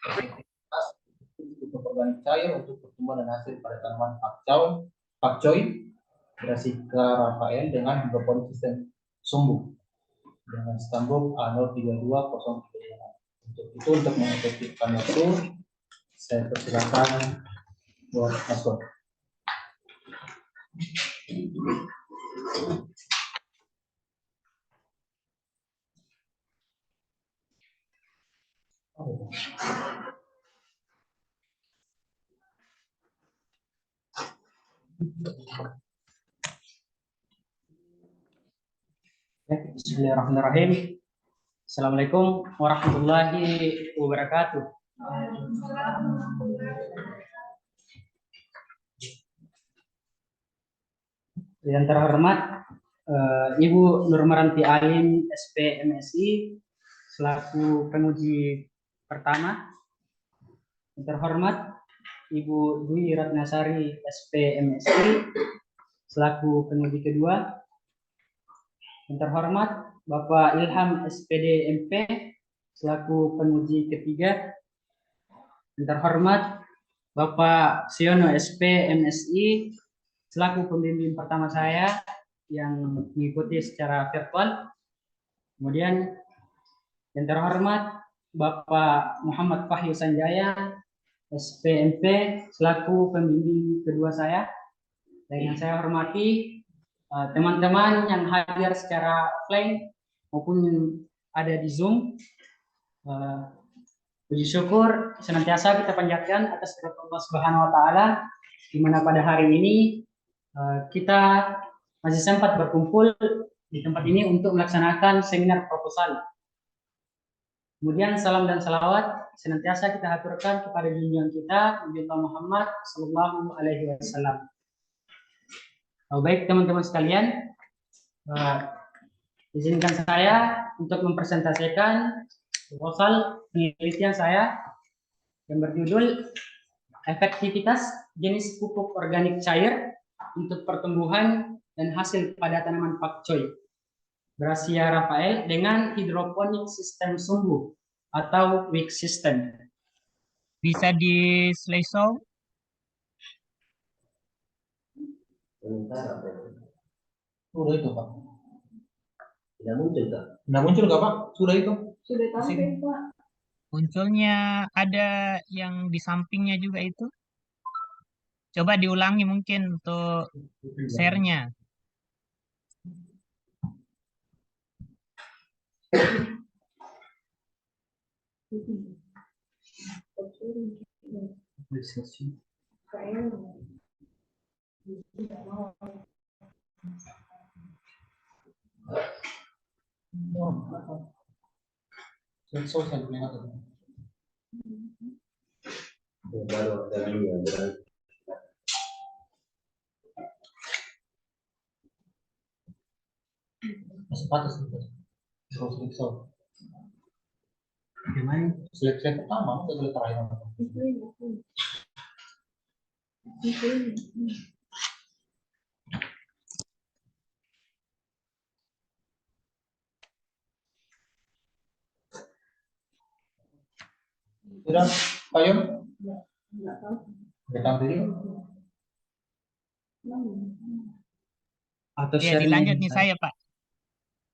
efektivitas pupuk organik cair untuk pertumbuhan dan hasil pada tanaman pakcoy Brassica Raphael dengan hidroponik sistem sumbu dengan stambuk A032035. Untuk mengefektifkan waktu, saya persilakan buat Mas. Bismillahirrahmanirrahim. Assalamualaikum warahmatullahi wabarakatuh. Yang terhormat Ibu Nurmaranti Alim SP MSI selaku penguji pertama. Yang terhormat Ibu Dwi Ratnasari SP MSI selaku penguji kedua. Yang terhormat Bapak Ilham SPD MP selaku penguji ketiga. Yang terhormat Bapak Siono SP MSI selaku pembimbing pertama saya yang mengikuti secara virtual. Kemudian yang terhormat Bapak Muhammad Fahyu Sanjaya SPMP selaku pembimbing kedua saya. Dan yang saya hormati teman-teman yang hadir secara offline maupun ada di Zoom. Puji syukur senantiasa kita panjatkan atas kepada Allah Subhanahu wa taala di mana pada hari ini kita masih sempat berkumpul di tempat ini untuk melaksanakan seminar proposal. Kemudian salam dan salawat senantiasa kita haturkan kepada junjungan kita Nabi Muhammad Sallallahu Alaihi Wasallam. Baik teman-teman sekalian, izinkan saya untuk mempresentasikan proposal penelitian saya yang berjudul efektivitas jenis pupuk organik cair untuk pertumbuhan dan hasil pada tanaman pakcoy Brassica Raphael dengan hidroponik sistem sumbu atau wick system. Bisa di slideshow? Sudah itu Pak. Tidak muncul Pak. Tidak muncul nggak Pak? Sudah itu? Sudah tampil Pak. Munculnya ada yang di sampingnya juga itu. Coba diulangi mungkin untuk share-nya. Gimana? Slide pertama atau slide terakhir? Sudah, Pak Yun? Nggak tampil. Atau ya, dilanjut nih saya Pak.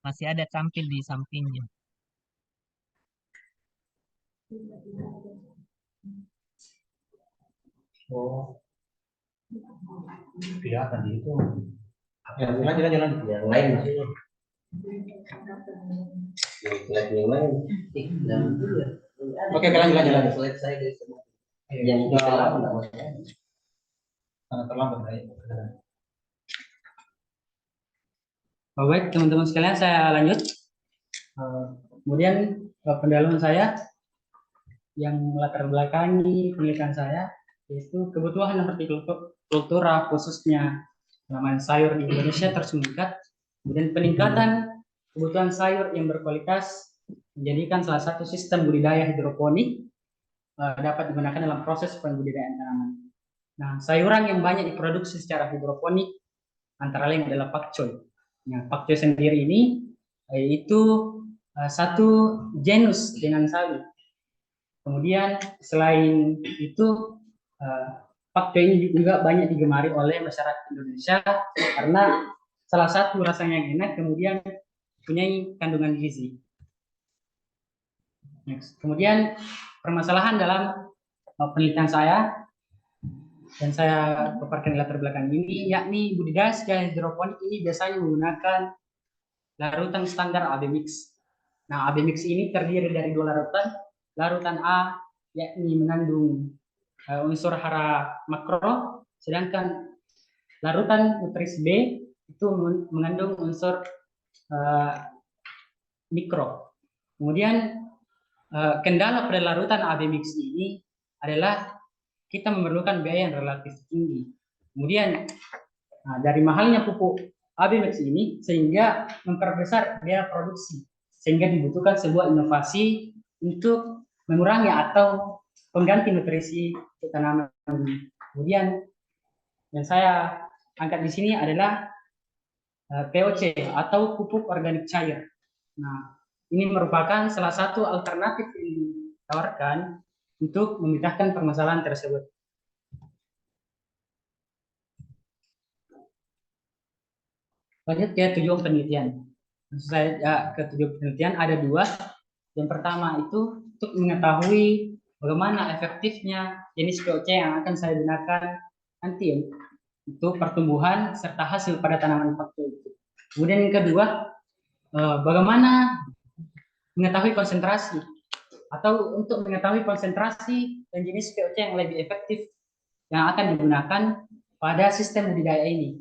Masih ada tampil di sampingnya. Oh, kelihatan di itu. Ya, jalan. Yang lain maksudnya. Yang lain. Oke, jalan. Slide saya dari semua. Yang terlambat enggak maksudnya. Sangat terlambat baik. Baik, teman-teman sekalian saya lanjut. Kemudian pendalaman saya yang melatar belakangi penelitian saya yaitu kebutuhan hortikultura khususnya tanaman sayur di Indonesia terus meningkat. Kemudian peningkatan kebutuhan sayur yang berkualitas menjadikan salah satu sistem budidaya hidroponik dapat digunakan dalam proses pembudidayaan tanaman. Nah, sayuran yang banyak diproduksi secara hidroponik antara lain adalah pakcoy. Nah, pakcoy sendiri ini itu satu genus dengan sawi. Kemudian selain itu faktor ini juga banyak digemari oleh masyarakat Indonesia karena salah satu rasanya enak, kemudian punya kandungan gizi. Next. Kemudian permasalahan dalam penelitian saya dan saya paparkan latar belakang ini, yakni budidaya secara hidroponik ini biasanya menggunakan larutan standar AB mix. Nah, AB mix ini terdiri dari dua larutan. Larutan A yakni mengandung unsur hara makro, sedangkan larutan nutrisi B itu mengandung unsur mikro. Kemudian kendala pada larutan AB mix ini adalah kita memerlukan biaya yang relatif tinggi. Kemudian dari mahalnya pupuk AB mix ini sehingga memperbesar biaya produksi, sehingga dibutuhkan sebuah inovasi untuk mengurangi atau pengganti nutrisi tanaman. Kemudian yang saya angkat di sini adalah POC atau pupuk organik cair. Nah, ini merupakan salah satu alternatif yang ditawarkan untuk memecahkan permasalahan tersebut. Lanjut ke tujuan penelitian. Saya ke tujuan penelitian ada dua. Yang pertama itu untuk mengetahui bagaimana efektifnya jenis POC yang akan saya gunakan nanti untuk pertumbuhan serta hasil pada tanaman faktor itu. Kemudian yang kedua, bagaimana mengetahui konsentrasi atau untuk mengetahui konsentrasi dan jenis POC yang lebih efektif yang akan digunakan pada sistem budidaya ini.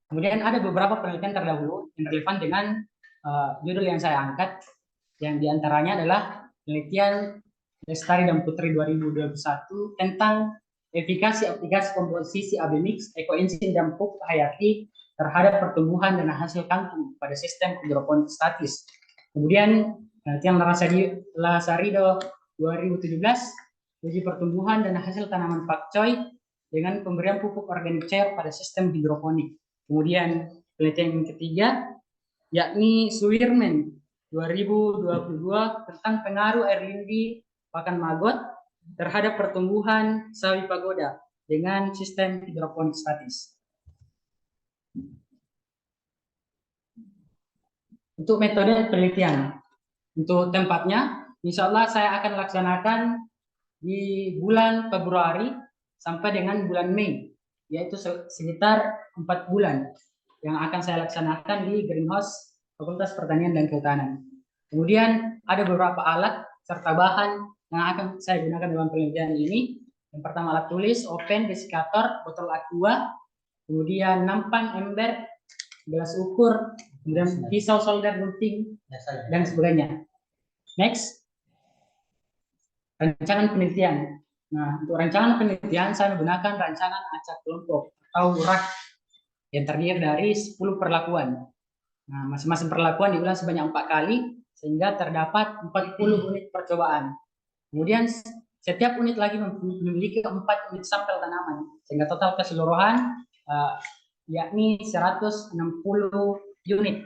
Kemudian ada beberapa penelitian terdahulu yang relevan dengan judul yang saya angkat, yang diantaranya adalah penelitian Lestari dan Putri 2021 tentang efikasi aplikasi komposisi AB mix, ekoenzim dan pupuk hayati terhadap pertumbuhan dan hasil kangkung pada sistem hidroponik statis. Kemudian penelitian Lasarido 2017 uji pertumbuhan dan hasil tanaman pakcoy dengan pemberian pupuk organik cair pada sistem hidroponik. Kemudian penelitian yang ketiga yakni Suirman 2022 tentang pengaruh air lindi pakan maggot terhadap pertumbuhan sawi pagoda dengan sistem hidroponik statis. Untuk metode penelitian, untuk tempatnya, insya Allah saya akan laksanakan di bulan Februari sampai dengan bulan Mei, yaitu sekitar 4 bulan yang akan saya laksanakan di greenhouse Fakultas Pertanian dan Kehutanan. Kemudian ada beberapa alat serta bahan yang akan saya gunakan dalam penelitian ini. Yang pertama alat tulis, open, desikator, botol aqua, kemudian nampan, ember, gelas ukur, kemudian pisau solder, gunting, dan sebagainya. Next, rancangan penelitian. Nah, untuk rancangan penelitian saya menggunakan rancangan acak kelompok atau RAK yang terdiri dari 10 perlakuan. Nah, masing-masing perlakuan diulang sebanyak 4 kali sehingga terdapat 40 unit percobaan. Kemudian setiap unit lagi memiliki 4 unit sampel tanaman sehingga total keseluruhan yakni 160 unit.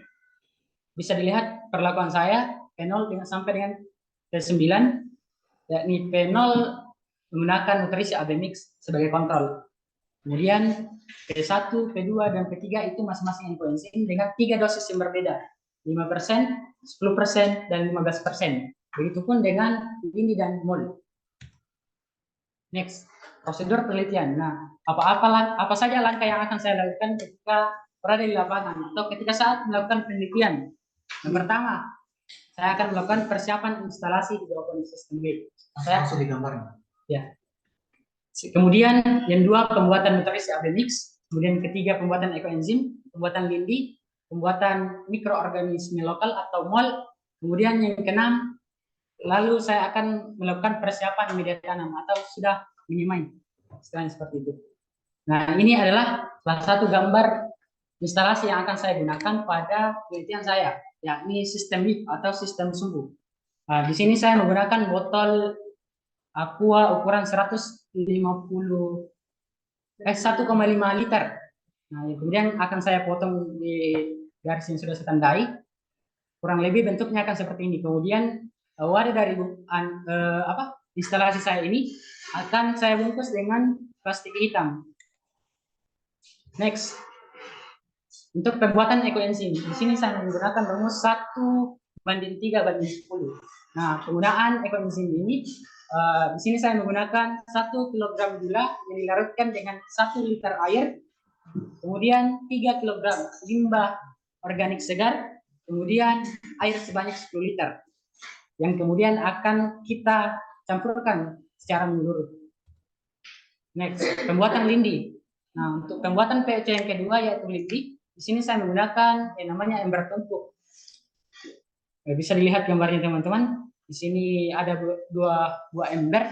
Bisa dilihat perlakuan saya P0 sampai dengan P9, yakni P0 menggunakan nutrisi AB mix sebagai kontrol. Kemudian P1, P2, dan P3 itu masing-masing ekoenzim dengan 3 dosis yang berbeda, 5%, 10%, dan 15%. Begitupun dengan ini dan mol. Next, prosedur penelitian. Nah, apa saja langkah yang akan saya lakukan ketika berada di lapangan atau ketika saat melakukan penelitian? Yang pertama, saya akan melakukan persiapan instalasi hidroponik sistem B. Saya langsung digambarkan. Ya. Kemudian yang dua, pembuatan nutrisi AB mix. Kemudian ketiga, pembuatan ekoenzim, pembuatan lindi, pembuatan mikroorganisme lokal atau mol. Kemudian yang keenam, lalu saya akan melakukan persiapan media tanam atau sudah menyemai. Istilahnya seperti itu. Nah, ini adalah salah satu gambar instalasi yang akan saya gunakan pada penelitian saya, yakni sistem WIP atau sistem sumbu. Nah, di sini saya menggunakan botol aqua ukuran 1,5 liter. Nah, kemudian akan saya potong di garis yang sudah saya tandai. kurang lebih bentuknya akan seperti ini. Kemudian wadah dari instalasi saya ini akan saya bungkus dengan plastik hitam. Next, untuk pembuatan ekoenzim, di sini saya menggunakan rumus 1:3:10. Nah, penggunaan ekoenzim ini di sini saya menggunakan 1 kg gula yang dilarutkan dengan 1 liter air, kemudian 3 kg limbah organik segar, kemudian air sebanyak 10 liter, yang kemudian akan kita campurkan secara menyeluruh. Next, pembuatan lindi. Nah, untuk pembuatan PEC yang kedua yaitu lindi, di sini saya menggunakan yang namanya ember tumpuk. Bisa dilihat gambarnya teman-teman. Di sini ada dua buah ember.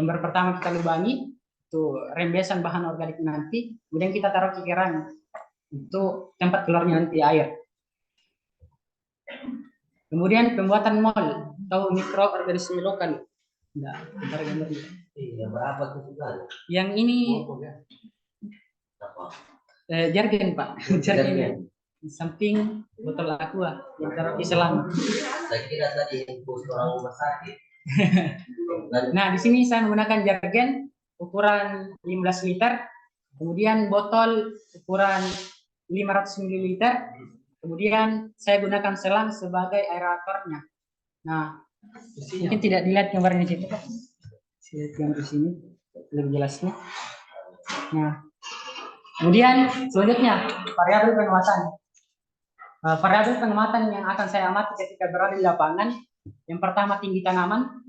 Ember pertama kita lubangi, itu rembesan bahan organik nanti, kemudian kita taruh kikiran untuk tempat keluarnya nanti air. Kemudian pembuatan mol atau mikroorganisme lokal. Nah, Iya, berapa tuh sudah? Yang ini jargon Pak, jargon. Di samping botol aqua yang taruh di selang. Saya kira tadi infus orang rumah sakit. Nah, di sini saya menggunakan jargon ukuran 15 liter, kemudian botol ukuran 500 ml, kemudian saya gunakan selang sebagai aeratornya. Nah, mungkin tidak dilihat gambarnya di situ, Pak. Saya lihat di sini lebih jelasnya. Nah, kemudian selanjutnya variabel pengamatan. Variabel pengamatan yang akan saya amati ketika berada di lapangan, yang pertama tinggi tanaman,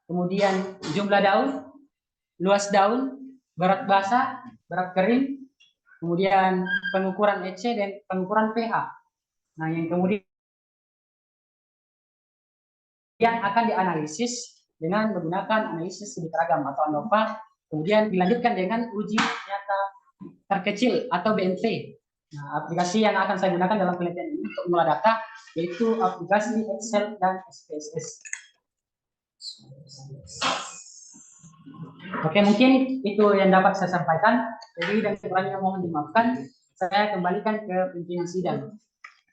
kemudian jumlah daun, luas daun, berat basah, berat kering, kemudian pengukuran EC dan pengukuran pH. Nah, yang kemudian yang akan dianalisis dengan menggunakan analisis studi seragam atau ANOVA, kemudian dilanjutkan dengan uji nyata terkecil atau BNT. Nah, aplikasi yang akan saya gunakan dalam penelitian ini untuk mengolah data yaitu aplikasi Excel dan SPSS. Oke, mungkin itu yang dapat saya sampaikan. Jadi dan kurangnya mohon dimaafkan. Saya kembalikan ke pimpinan sidang.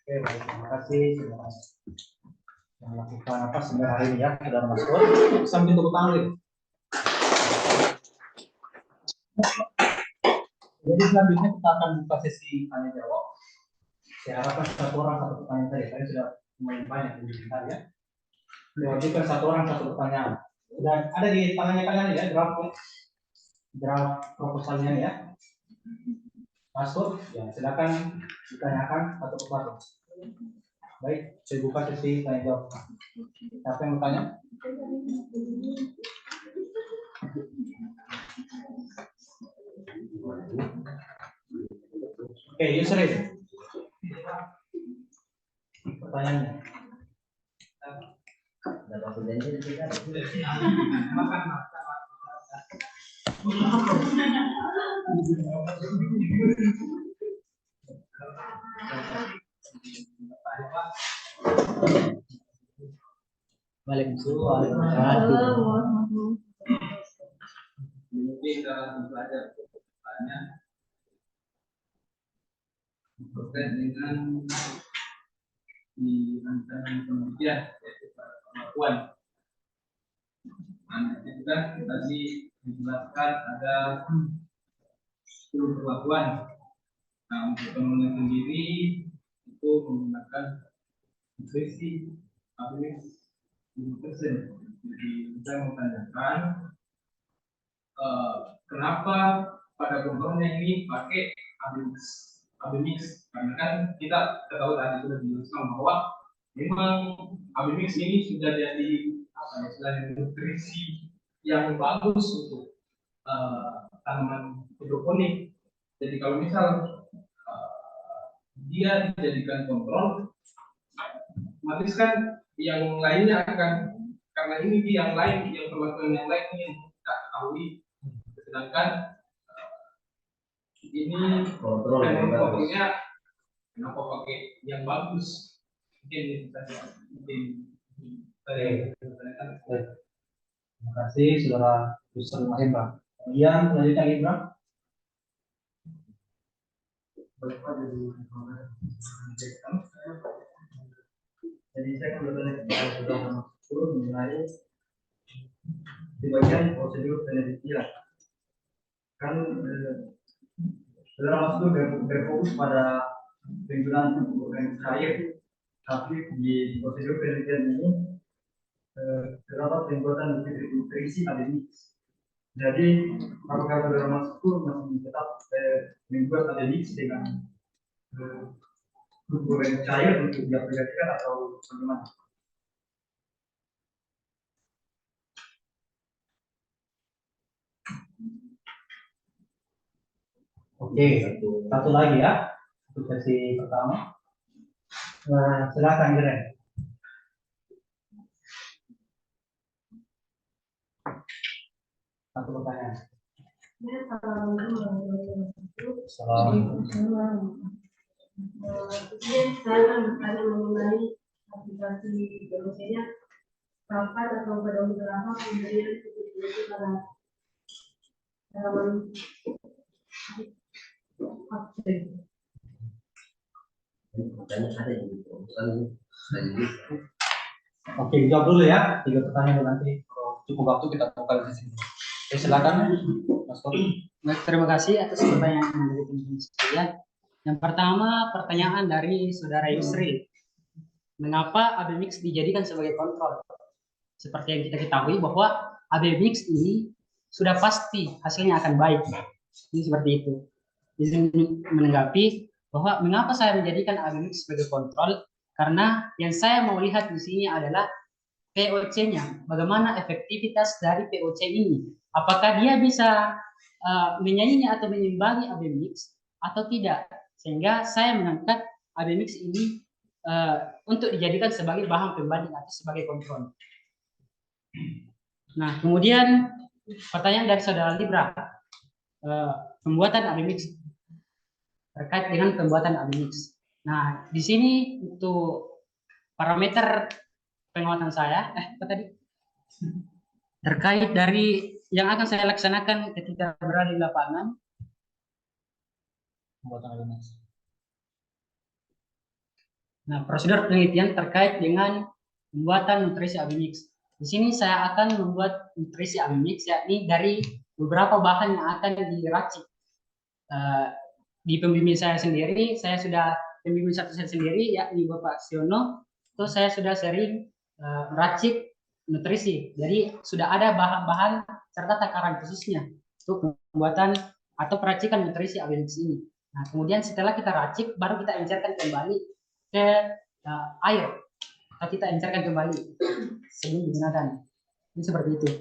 Oke, baik. Terima kasih. Yang melakukan apa sebenarnya hari ini ya, sudah masuk. Sambil tepuk tangan gitu. Jadi selanjutnya kita akan buka sesi tanya jawab. Saya harapkan satu orang satu pertanyaan saja. Saya sudah lumayan banyak di kita ya. Diwajibkan satu orang satu pertanyaan. Sudah ada di tangannya kalian ya draft proposalnya ya. Masuk, ya silakan ditanyakan satu persatu. Baik, saya buka sesi tanya jawab. Siapa yang bertanya? Oke, Yusri. Pertanyaannya. Dapat perjanjian tidak? Makan. Waalaikumsalam. Mungkin dalam belajar pertanyaannya berkait dengan di rancangan penelitian yaitu pengakuan. Nah, itu kan tadi dijelaskan ada 10 perlakuan. Nah, untuk penelitian sendiri itu menggunakan nutrisi abilis 5%. Jadi kita menanyakan kenapa pada komponennya ini pakai Abimix, karena kan kita tahu tadi sudah dijelaskan bahwa memang Abimix ini sudah jadi nutrisi yang bagus untuk tanaman hidroponik. Jadi kalau misal dia dijadikan kontrol, otomatis kan yang lainnya akan, karena ini yang lain, yang perlakuan yang lain yang kita ketahui, sedangkan ini kontrolnya kenapa pakai yang bagus? Mungkin terima kasih saudara Yusuf Mahendra. Kemudian selanjutnya Ibra. Jadi saya akan bertanya kepada saudara Maskur mengenai di bagian prosedur penelitian. Kan saudara Maskur berfokus pada penggunaan pupuk organik cair, tapi di prosedur penelitian ini terdapat pembuatan nutrisi ademix. Jadi apakah saudara Maskur masih tetap membuat ademix dengan pupuk organik cair untuk diaplikasikan atau bagaimana? Oke, satu lagi ya untuk sesi pertama. Silakan Iren. Satu pertanyaan. Assalamualaikum. Saya bertanya mengenai aplikasi maksudnya kapan atau pada umur berapa pemberian itu pada dalam Oke, jawab dulu ya. 3 pertanyaan nanti kalau cukup waktu kita buka di sini. Oke, silakan Mas Kori. Baik, terima kasih atas pertanyaan dari teman-teman sekalian. Yang pertama, pertanyaan dari saudara Yusri. Mengapa AB mix dijadikan sebagai kontrol? Seperti yang kita ketahui bahwa AB mix ini sudah pasti hasilnya akan baik. Ini seperti itu. Izin menanggapi bahwa mengapa saya menjadikan AB mix sebagai kontrol? Karena yang saya mau lihat di sini adalah POC-nya. Bagaimana efektivitas dari POC ini? Apakah dia bisa menyaingi atau menyimbangi AB mix atau tidak? Sehingga saya mengangkat AB mix ini untuk dijadikan sebagai bahan pembanding atau sebagai kontrol. Nah, kemudian pertanyaan dari saudara Libra, pembuatan AB mix terkait dengan pembuatan AB mix. Nah, di sini untuk parameter penguatan saya, apa tadi? Terkait dari yang akan saya laksanakan ketika berada di lapangan, Pembuatan AB mix. nah, prosedur penelitian terkait dengan pembuatan nutrisi AB mix. Di sini saya akan membuat nutrisi AB mix, yakni dari beberapa bahan yang akan diracik. Di pembimbing saya sendiri, saya sudah pembimbing satu saya sendiri, yakni Bapak Siono, itu saya sudah sering meracik nutrisi. Jadi sudah ada bahan-bahan serta takaran khususnya untuk pembuatan atau peracikan nutrisi AB mix ini. Nah, kemudian setelah kita racik, baru kita encerkan kembali ke air, atau kita encerkan kembali sebelum digunakan. Ini seperti itu.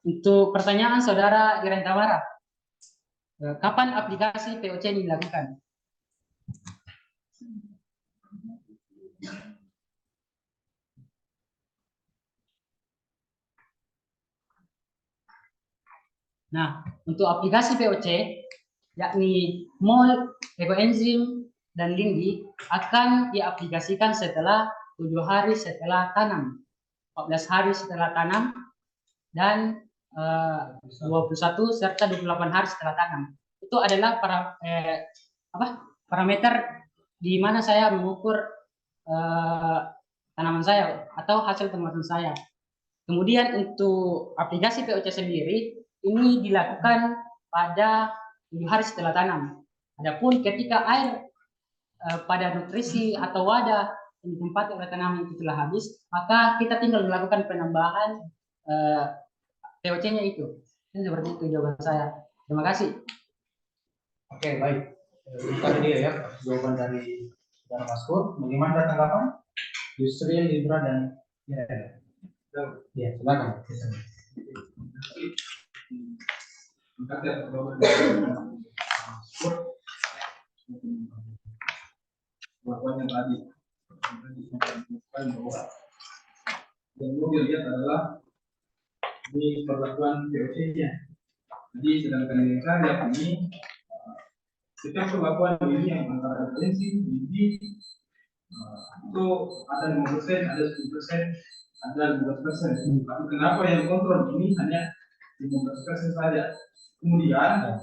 Untuk pertanyaan saudara Iren Tamara, kapan aplikasi POC ini dilakukan? Nah, untuk aplikasi POC, yakni MOL, ekoenzim, dan lindi akan diaplikasikan setelah 7 hari setelah tanam, 14 hari setelah tanam, dan 21 serta 28 hari setelah tanam. Itu adalah parameter di mana saya mengukur tanaman saya atau hasil pengamatan saya. Kemudian untuk aplikasi POC sendiri ini dilakukan pada 7 hari setelah tanam. Adapun ketika air pada nutrisi atau wadah yang ditempati oleh tanaman itu telah habis, maka kita tinggal melakukan penambahan POC-nya itu. Ini seperti itu jawaban saya. Terima kasih. Oke, baik. Itu dia ya jawaban dari saudara Maskur. Bagaimana tanggapan Yusri, Libra, dan ya, silakan. Yang tadi bahwa yang perlu dilihat adalah di perlakuan POC-nya. Jadi sedangkan yang saya lihat ini setiap perlakuan ini yang antara referensi, biji itu ada 5%, ada 10%, ada 15%. Tapi kenapa yang kontrol ini hanya 15% saja? Kemudian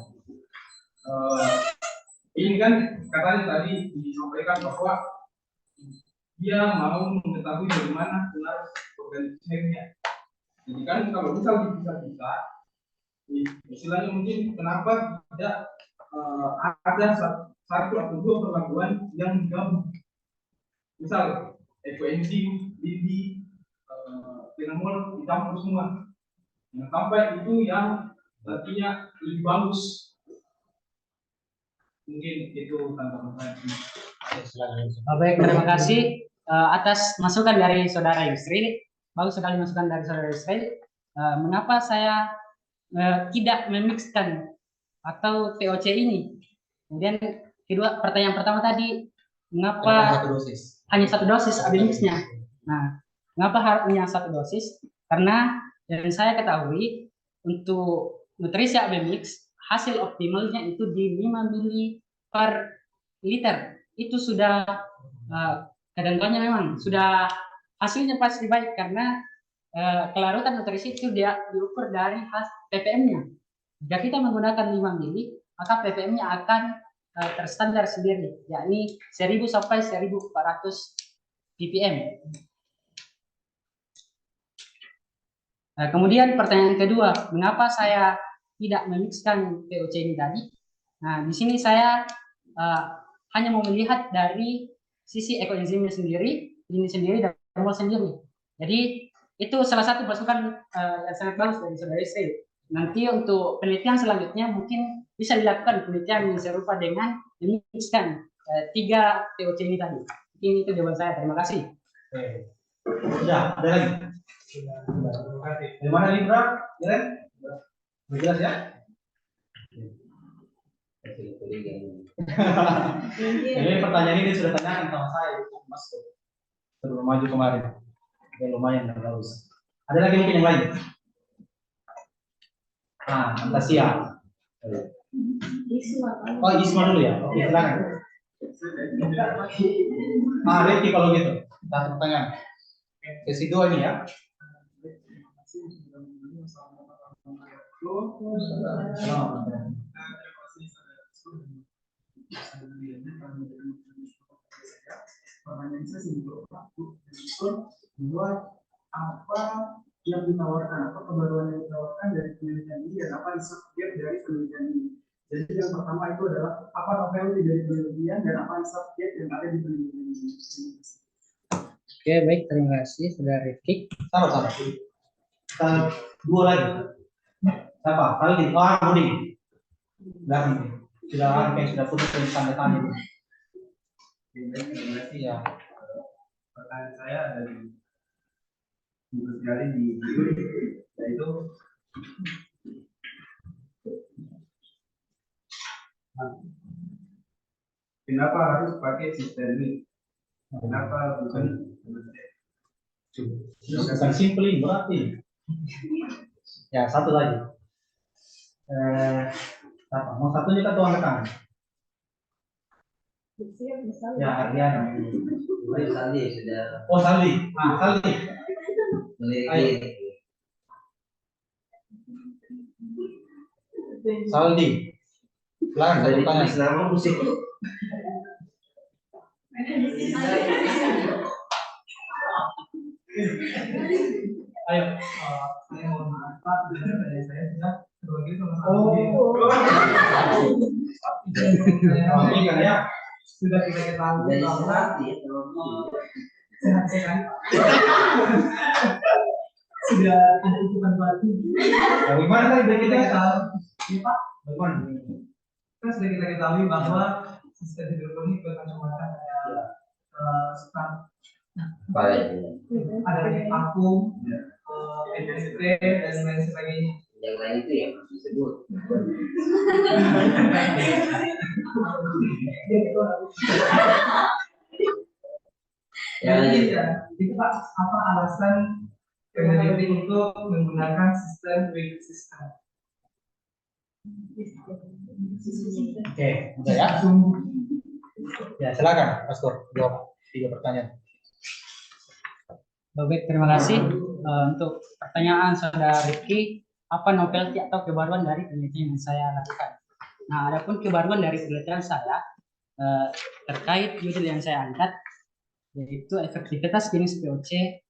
ini kan katanya tadi disampaikan bahwa dia mau mengetahui bagaimana kelar organisasinya. Jadi kan kalau misal dipisah-pisah, istilahnya mungkin kenapa tidak ada satu atau dua perlakuan yang digabung. Misal ekoenzim, lidi, dinamol dicampur semua. Yang sampai itu yang artinya lebih bagus. Mungkin itu tantangan saya. Baik, terima kasih atas masukan dari saudara Yusril. Bagus sekali masukan dari saudara Yusril. Mengapa saya tidak memixkan atau TOC ini? Kemudian kedua, pertanyaan pertama tadi, mengapa hanya satu dosis Abimixnya? Nah, mengapa hanya satu dosis? Karena yang saya ketahui untuk nutrisi Abimix hasil optimalnya itu di 5 mili per liter. Itu sudah ketentuannya memang sudah hasilnya pasti baik karena kelarutan nutrisi itu dia diukur dari ppm-nya. Jika kita menggunakan 5 mili, maka ppm-nya akan terstandar sendiri, yakni 1000 sampai 1400 ppm. Kemudian pertanyaan kedua, mengapa saya tidak memixkan TOC ini tadi? Nah, di sini saya hanya mau melihat dari sisi ekoenzimnya sendiri, ini sendiri dan mol sendiri. Jadi itu salah satu masukan yang sangat bagus dari saudara Yusril. Nanti untuk penelitian selanjutnya mungkin bisa dilakukan penelitian yang serupa dengan memixkan 3 TOC ini tadi. Ini itu jawaban saya. Terima kasih. Sudah, ada lagi? Terima kasih. Dari mana Libra? Jelen? Jelas ya? Ini pertanyaan ini sudah tanyakan sama saya, Mas. Sebelum maju kemarin. Ya, lumayan bagus. Ada lagi mungkin yang lain? Antasia. Oh, Isma dulu ya. Oke, silakan. Rifki kalau gitu. Satu pertanyaan. Sesi 2 ini ya. Pertanyaan saya simpel, bahwa apa yang ditawarkan, apa kebaruan yang ditawarkan dari penelitian ini dan apa insight dari penelitian ini. Jadi yang pertama itu adalah apa novelty dari penelitian dan apa insight yang ada di penelitian ini. Oke, baik, terima kasih saudara Rifki. Sama-sama. Kita 2 lagi. Siapa? Aldi. Budi. Lagi. Sudah putus dari tanda tanya. Ya. Pertanyaan saya dari sekali di yaitu kenapa harus pakai sistem ini? Kenapa bukan simpel ini berarti. Ya, satu lagi. Mau satunya kan tuan rekan. Ya, Ardiana. Saldi sudah Oh, Saldi. Saldi. memiliki Saldi. Silakan satu dari pertanyaan. nama musik. Ayo. Saya mohon maaf Pak, pertanyaan saya sudah terbagi sama Ini kan ya. sudah kita ketahui Dari bahwa Saldi sehat kan sudah ada hitungan berarti. Bagaimana tadi Kita kita? ketahui, Pak, Bagaimana? kan sudah kita ketahui bahwa sistem hidroponik bermacam-macam kayak start baik. ada yang vakum, MST dan lain sebagainya. Yang lain itu yang harus disebut. Jadi itu Pak, apa alasan peneliti untuk menggunakan sistem weak system? Oke, udah ya. Ya, silakan, Pastor. Jawab 3 pertanyaan. Baik, terima kasih untuk pertanyaan saudara Rifki. Apa novelty atau kebaruan dari penelitian yang saya lakukan? Nah, adapun kebaruan dari penelitian saya terkait judul yang saya angkat, yaitu efektivitas jenis POC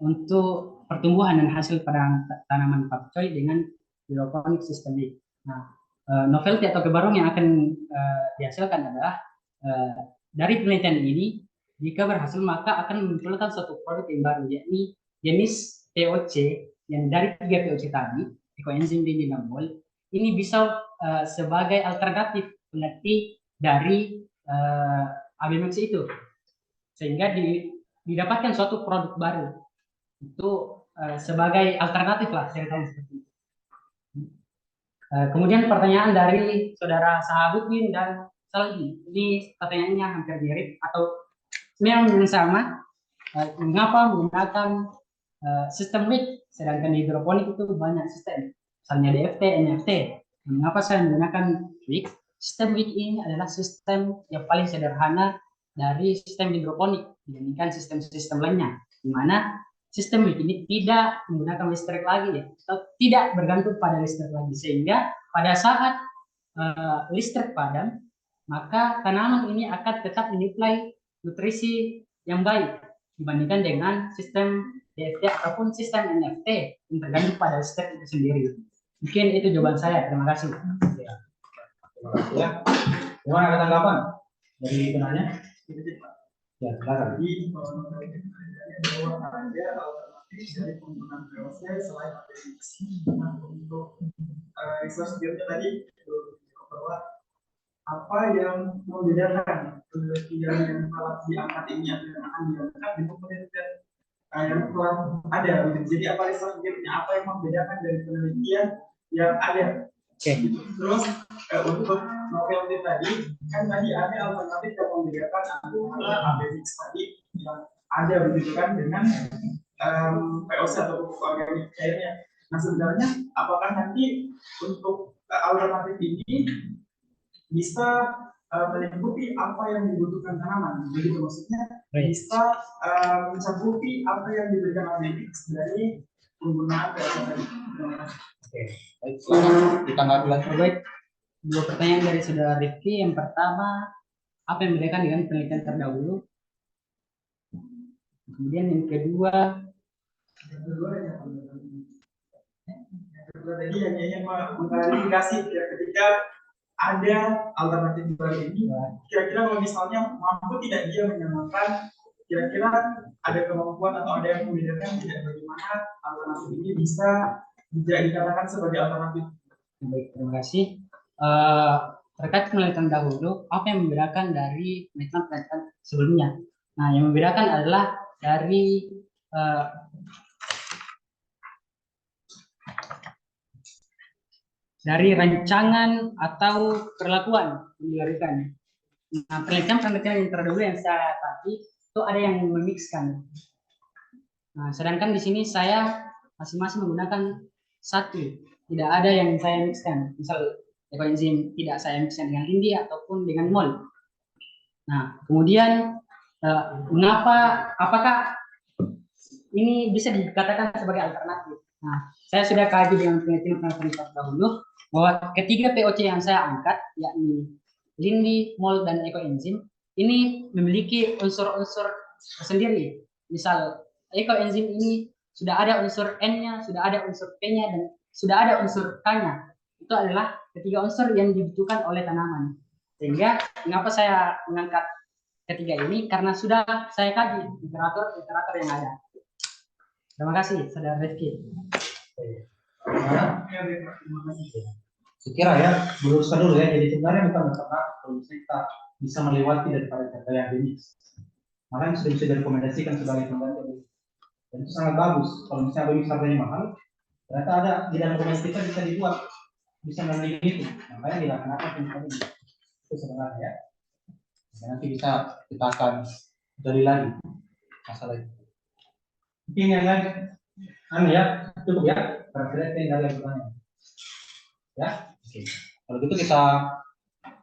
untuk pertumbuhan dan hasil pada tanaman pakcoy dengan hidroponik sistemik. Nah, novelty atau kebaruan yang akan dihasilkan adalah dari penelitian ini, jika berhasil maka akan memunculkan suatu produk yang baru, yakni jenis POC yang dari 3 POC tadi, ekoenzim dinamol, ini bisa sebagai alternatif peneliti dari ABMX itu, sehingga didapatkan suatu produk baru itu sebagai alternatif lah ceritanya seperti itu. Kemudian pertanyaan dari saudara Sahabuddin dan Salih, ini pertanyaannya hampir mirip atau sebenarnya yang sama. Mengapa menggunakan sistem WIC sedangkan di hidroponik itu banyak sistem, misalnya DFT, NFT. Mengapa saya menggunakan WIC? Sistem WIC ini adalah sistem yang paling sederhana dari sistem hidroponik dibandingkan sistem-sistem lainnya, di mana sistem WIC ini tidak menggunakan listrik lagi, ya, atau tidak bergantung pada listrik lagi, sehingga pada saat listrik padam, maka tanaman ini akan tetap menyuplai nutrisi yang baik dibandingkan dengan sistem DFT ataupun sistem NFT yang tergantung pada listrik itu sendiri. Mungkin itu jawaban saya. Terima kasih. Terima kasih ya. Gimana, ada tanggapan dari penanya? Ya, silakan. Jadi bahwa ada alternatif dari penggunaan POC selain ABMX. Nah, untuk resource dia tadi bahwa apa yang membedakan penelitian yang telah diangkat ini dan akan diangkat dengan penelitian yang telah ada. Jadi apa resource dia, apa yang membedakan dari penelitian yang ada. Terus untuk novelty tadi kan tadi ada alternatif yang membedakan antara ABMX tadi yang ada begitu kan dengan POC atau pupuk organik cairnya. Nah sebenarnya apakah nanti untuk alternatif ini bisa meliputi apa yang dibutuhkan tanaman, begitu maksudnya bisa mencakupi apa yang diberikan ABMX dari penggunaan POC tadi. Oke, baik, silakan ditanggapi lagi. Baik, dua pertanyaan dari saudara Rifki. Yang pertama, apa yang membedakan dengan penelitian terdahulu? Kemudian yang kedua tadi hanya ingin mengklarifikasi ya, ketika ada alternatif baru ini, kira-kira kalau misalnya mampu tidak dia menyamakan, kira-kira ada kemampuan atau ada yang membedakan tidak, bagaimana alternatif ini bisa dikatakan sebagai alternatif. Baik, terima kasih. Terkait penelitian dahulu, apa yang membedakan dari penelitian sebelumnya? Nah, yang membedakan adalah dari rancangan atau perlakuan yang diberikan. Nah, penelitian yang terdahulu yang saya tadi itu ada yang memixkan. Nah, sedangkan di sini saya masing-masing menggunakan satu, tidak ada yang saya mixkan. Misal ekoenzim tidak saya mixkan dengan lindi ataupun dengan mol. Nah, kemudian apakah ini bisa dikatakan sebagai alternatif? Nah, saya sudah kaji dengan penelitian terdahulu bahwa ketiga POC yang saya angkat, yakni lindi, mol, dan ekoenzim, ini memiliki unsur-unsur tersendiri. Misal ekoenzim ini sudah ada unsur N-nya, sudah ada unsur P-nya, dan sudah ada unsur K-nya. Itu adalah ketiga unsur yang dibutuhkan oleh tanaman. Sehingga mengapa saya mengangkat ketiga ini, karena sudah saya kaji literatur yang ada. Terima kasih, saudara Rifki. Sekira ya, luruskan dulu ya. Jadi sebenarnya bukan karena kalau kita bisa melewati daripada data yang jenis, malah sudah bisa direkomendasikan sebagai pengganti. Dan itu sangat bagus. Kalau misalnya bagi harganya mahal, ternyata ada di dalam komunitas kita bisa dibuat, bisa melalui itu. Makanya dilaksanakan ini. Itu sebenarnya ya. Nanti bisa kita akan gali lagi masalah itu. Mungkin yang lain, ya cukup ya. Barangkali tinggal yang bertanya. Ya, oke. Kalau gitu kita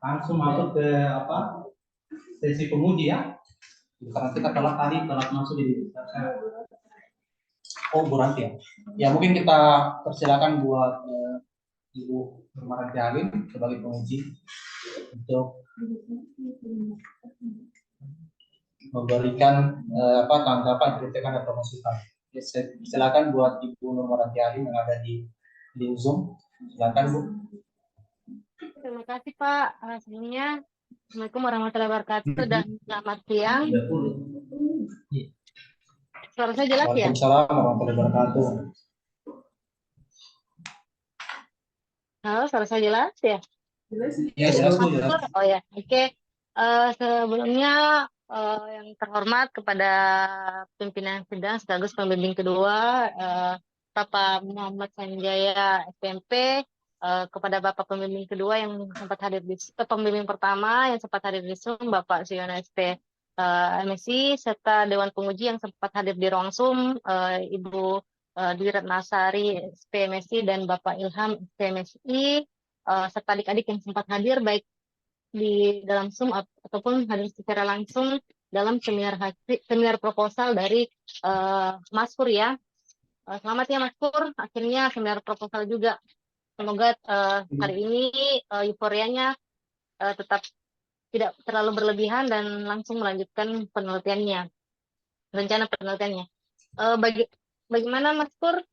langsung masuk ke sesi penguji ya. Karena kita telat masuk di berarti ya. Ya mungkin kita persilakan buat Ibu Nurmaranti Halim sebagai penguji untuk memberikan tanggapan, kritikan atau masukan. Silakan buat Ibu Nurmaranti Ali yang ada di Zoom. Silakan Bu. Terima kasih Pak. Sebelumnya, Assalamualaikum warahmatullahi wabarakatuh dan selamat siang. Suara saya jelas ya? Waalaikumsalam warahmatullahi wabarakatuh. Halo, suara saya jelas ya? Ya, jelas Bu, jelas. Oh ya, oke. Sebelumnya yang terhormat kepada pimpinan sidang sekaligus pembimbing kedua, Bapak Muhammad Sanjaya SMP, kepada Bapak pembimbing kedua yang sempat hadir di pembimbing pertama yang sempat hadir di Zoom, Bapak Siono SP MSI, serta Dewan Penguji yang sempat hadir di ruang Zoom, Ibu Dwi Ratnasari SP MSI dan Bapak Ilham SP MSI, serta adik-adik yang sempat hadir baik di dalam Zoom ataupun hadir secara langsung dalam seminar proposal dari Mas Pur ya. Selamat ya Mas Pur, akhirnya seminar proposal juga. Semoga hari ini euforianya tetap tidak terlalu berlebihan dan langsung melanjutkan penelitiannya, rencana penelitiannya. Bagaimana Mas Pur?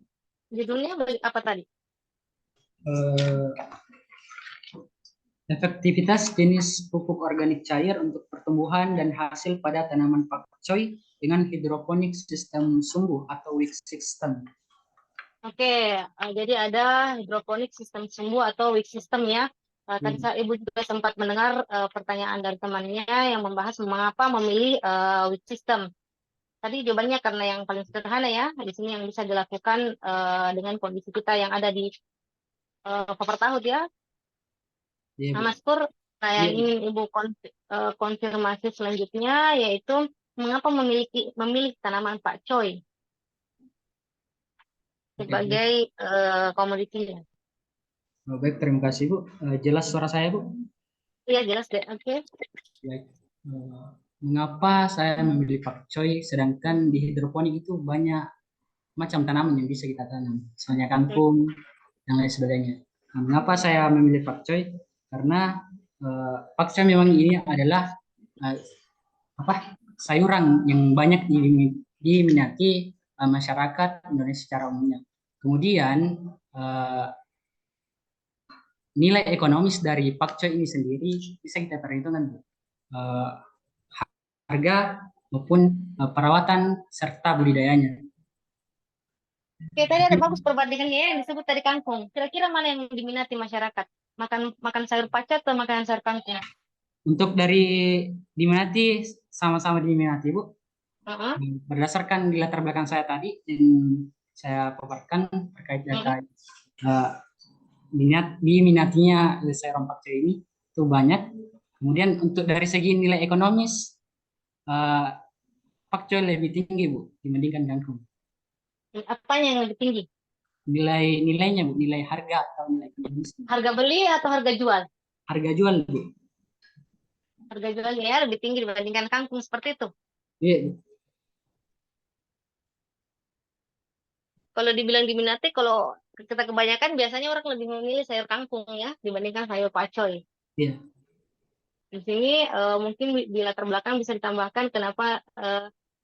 Judulnya apa tadi? Efektivitas jenis pupuk organik cair untuk pertumbuhan dan hasil pada tanaman pakcoy dengan hidroponik sistem sumbu atau wick system. Oke, jadi ada hidroponik sistem sumbu atau wick system ya. Tadi Ibu juga sempat mendengar pertanyaan dari temannya yang membahas mengapa memilih wick system. Tadi jawabannya karena yang paling sederhana ya, di sini yang bisa dilakukan dengan kondisi kita yang ada di paper tahu ya. Nah, Mas Pur, saya ingin Ibu konfirmasi selanjutnya, yaitu mengapa memilih tanaman pakcoy sebagai komoditinya. Baik, terima kasih Bu. Jelas suara saya Bu? Iya, jelas deh. Oke. Mengapa saya memilih pakcoy sedangkan di hidroponik itu banyak macam tanaman yang bisa kita tanam, misalnya kangkung dan lain sebagainya. Nah, mengapa saya memilih pakcoy? Karena pakcoy memang ini adalah sayuran yang banyak diminati masyarakat Indonesia secara umumnya. Kemudian nilai ekonomis dari pakcoy ini sendiri bisa kita perhitungkan harga maupun perawatan serta budidayanya. Oke, tadi ada bagus perbandingannya yang disebut tadi kangkung. Kira-kira mana yang diminati masyarakat? Makan sayur pacat atau makan sayur kangkung? Untuk dari diminati sama-sama diminati Bu. Berdasarkan di latar belakang saya tadi yang saya paparkan terkait data diminatinya sayuran pakcoy ini itu banyak. Kemudian untuk dari segi nilai ekonomis pakcoy lebih tinggi Bu dibandingkan kangkung. Apa yang lebih tinggi? Nilainya Bu, nilai harga atau nilai ekonomis. Harga beli atau harga jual? Harga jual Bu. Harga jualnya ya lebih tinggi dibandingkan kangkung seperti itu. Iya. Kalau dibilang diminati, kalau kita kebanyakan biasanya orang lebih memilih sayur kangkung ya dibandingkan sayur pakcoy. Iya. Di sini mungkin di latar belakang bisa ditambahkan kenapa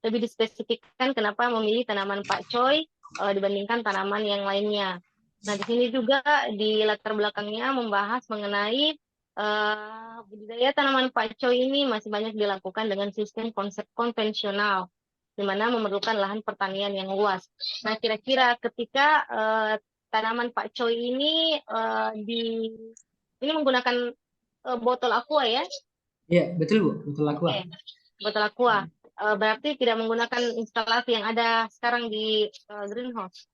lebih dispesifikkan kenapa memilih tanaman pakcoy dibandingkan tanaman yang lainnya. Nah, di sini juga di latar belakangnya membahas mengenai budidaya tanaman pakcoy ini masih banyak dilakukan dengan sistem konsep konvensional, di mana memerlukan lahan pertanian yang luas. Nah, kira-kira ketika tanaman pakcoy ini menggunakan botol aqua ya? Iya, betul Bu, botol aqua. Okay. Botol aqua. Berarti tidak menggunakan instalasi yang ada sekarang di greenhouse?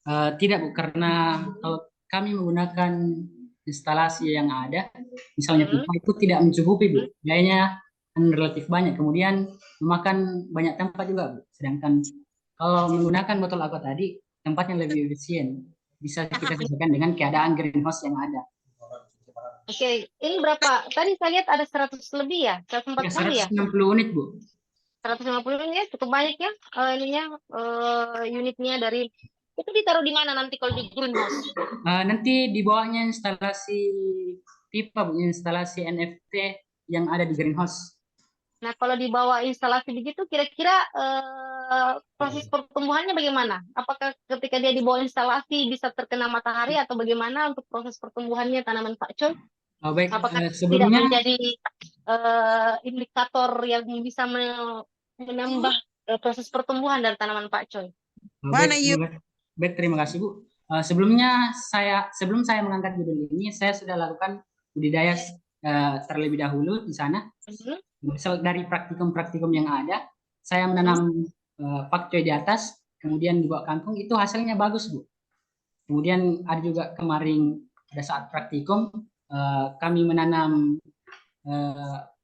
Tidak Bu, karena kalau kami menggunakan instalasi yang ada, misalnya pipa itu tidak mencukupi Bu. Biayanya relatif banyak, kemudian memakan banyak tempat juga Bu. Sedangkan kalau menggunakan botol aqua tadi, tempatnya lebih efisien. Bisa kita sesuaikan dengan keadaan greenhouse yang ada. Oke, ini berapa? Tadi saya lihat ada 100 lebih ya? 140 ya? 160 unit Bu. 150 unit ya, cukup banyak ya unitnya dari itu ditaruh di mana nanti kalau di greenhouse? Nanti di bawahnya instalasi pipa Bu, instalasi NFT yang ada di greenhouse. Nah, kalau di bawah instalasi begitu, kira-kira proses pertumbuhannya bagaimana? Apakah ketika dia di bawah instalasi bisa terkena matahari atau bagaimana untuk proses pertumbuhannya tanaman pakcoy? Oh, baik, Apakah tidak sebelumnya menjadi indikator yang bisa menambah proses pertumbuhan dari tanaman pakcoy? baik, baik, terima kasih Bu. Sebelumnya sebelum saya mengangkat judul ini, saya sudah lakukan budidaya terlebih dahulu di sana. Mhm. Misal dari praktikum-praktikum yang ada, saya menanam pakcoy di atas, kemudian di bawah kangkung, itu hasilnya bagus Bu. Kemudian ada juga kemarin pada saat praktikum kami menanam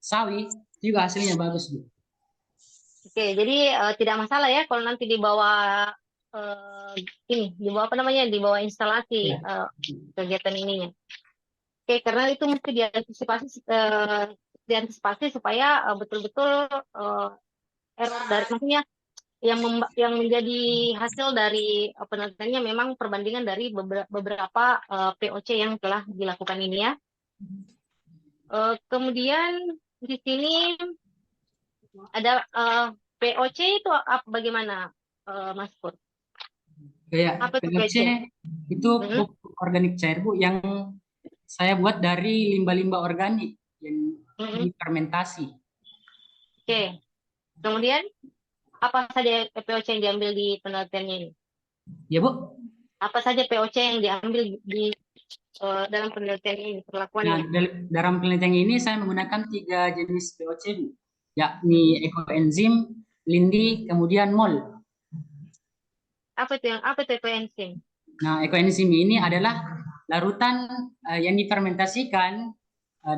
sawi, juga hasilnya bagus Bu. Oke, jadi tidak masalah ya kalau nanti di bawah di bawah apa namanya, di bawah instalasi kegiatan ininya. Oke, karena itu mesti diantisipasi supaya betul-betul error dari, maksudnya yang menjadi hasil dari penelitiannya memang perbandingan dari beberapa POC yang telah dilakukan ini ya. Kemudian di sini ada POC itu bagaimana Mas Pur? Kayak Apa itu POC itu pupuk organik cair Bu, yang saya buat dari limbah-limbah organik yang difermentasi. Oke. Kemudian apa saja POC yang diambil di penelitiannya ini? Ya Bu. Apa saja POC yang diambil di dalam penelitian ini, perlakuannya? Nah, dalam penelitian ini saya menggunakan 3 jenis POC Bu, yakni ekoenzim, lindi, kemudian mol. Apa itu ekoenzim? Nah, ekoenzim ini adalah larutan yang difermentasikan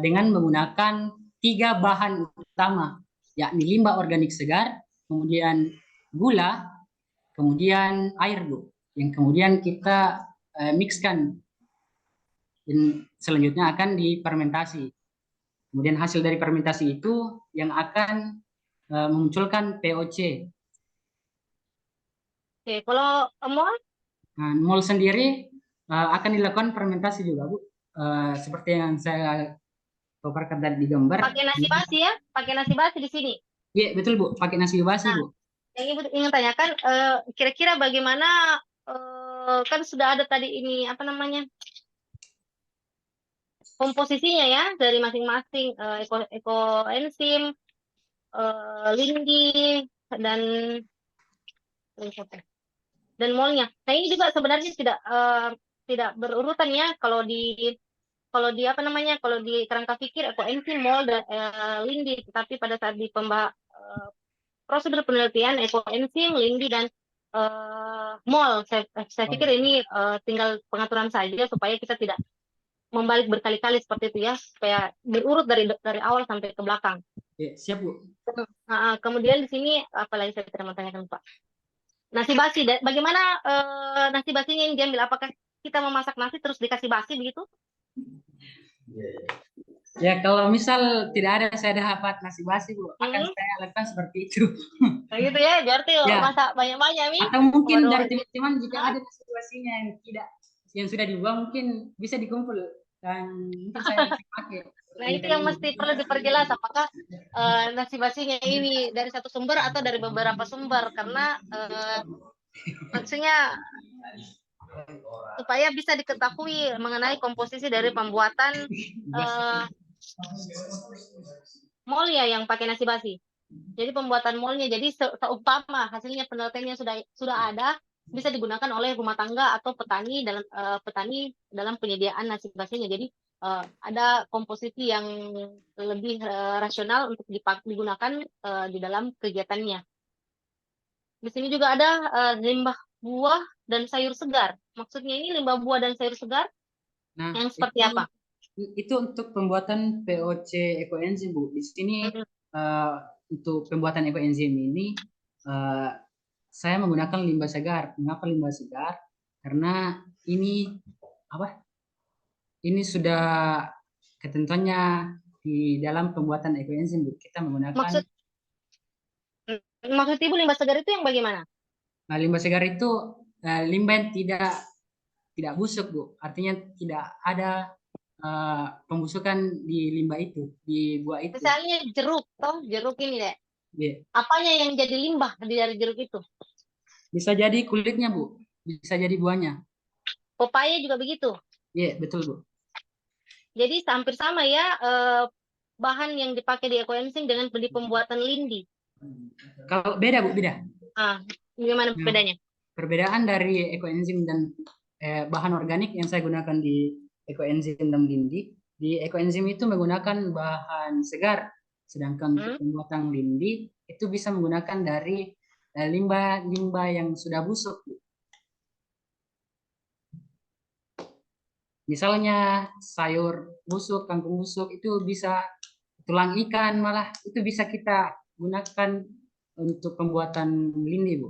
dengan menggunakan 3 bahan utama, yakni limbah organik segar, kemudian gula, kemudian air Bu, yang kemudian kita mixkan dan selanjutnya akan difermentasi. Kemudian hasil dari fermentasi itu yang akan memunculkan POC. Oke, kalau mol? Nah, mol sendiri akan dilakukan fermentasi juga Bu. Seperti yang saya paparkan tadi di gambar. Pakai nasi basi ya? Pakai nasi basi di sini? Iya, betul Bu, pakai nasi basi Bu. Yang Ibu ingin tanyakan, kira-kira bagaimana, kan sudah ada tadi ini, apa namanya, komposisinya ya, dari masing-masing ekoenzim, lindi, dan molnya. Nah, ini juga sebenarnya tidak berurutan ya, kalau di apa namanya, kalau di kerangka pikir ekoenzim, mol, dan lindi, tetapi pada saat di prosedur penelitian ekoenzim, lindi, dan mol, saya pikir ini tinggal pengaturan saja supaya kita tidak membalik berkali-kali seperti itu ya, supaya berurut dari awal sampai ke belakang. Ya, siap Bu. Kemudian di sini apalagi saya tidak mau tanyakan Pak. Nasi basi, bagaimana nasi basinya yang diambil? Apakah kita memasak nasi terus dikasih basi begitu? Ya, kalau misal tidak ada saya dapat nasi basi Bu, akan saya lakukan seperti itu. Nah, gitu ya, berarti masak banyak-banyak nih. Atau mungkin dari teman-teman jika ada nasi basinya yang sudah dibuang, mungkin bisa dikumpul dan mungkin saya bisa pakai. Nah, itu yang mesti perlu diperjelas, apakah nasi basinya ini dari satu sumber atau dari beberapa sumber, karena maksudnya supaya bisa diketahui mengenai komposisi dari pembuatan mol ya yang pakai nasi basi. Jadi pembuatan molnya, jadi seumpama hasilnya penelitiannya sudah ada, bisa digunakan oleh rumah tangga atau petani dalam penyediaan nasi basinya. Jadi ada komposisi yang lebih rasional untuk digunakan di dalam kegiatannya. Di sini juga ada limbah buah dan sayur segar. Maksudnya ini limbah buah dan sayur segar yang seperti apa? Itu untuk pembuatan POC ekoenzim Bu. Di sini untuk pembuatan ekoenzim ini saya menggunakan limbah segar. Mengapa limbah segar? Karena ini ini sudah ketentuannya di dalam pembuatan ekoenzim Bu. Kita menggunakan maksud Ibu limbah segar itu yang bagaimana? Nah, limbah segar itu limbah yang tidak busuk Bu. Artinya tidak ada pembusukan di limbah itu, di buah itu. Misalnya jeruk, toh jeruk ini deh. Iya. Apanya yang jadi limbah dari jeruk itu? Bisa jadi kulitnya, Bu. Bisa jadi buahnya. Pepaya juga begitu. Iya, betul, Bu. Jadi hampir sama ya bahan yang dipakai di ekoenzim dengan di pembuatan lindi. Kalau beda, Bu, beda. Gimana Nah, bedanya? perbedaan dari ekoenzim dan bahan organik yang saya gunakan di ekoenzim dan lindi, di ekoenzim itu menggunakan bahan segar, sedangkan untuk pembuatan lindi itu bisa menggunakan dari limbah-limbah yang sudah busuk. Misalnya sayur busuk, kangkung busuk itu bisa tulang ikan, malah itu bisa kita gunakan untuk pembuatan lindi, Bu.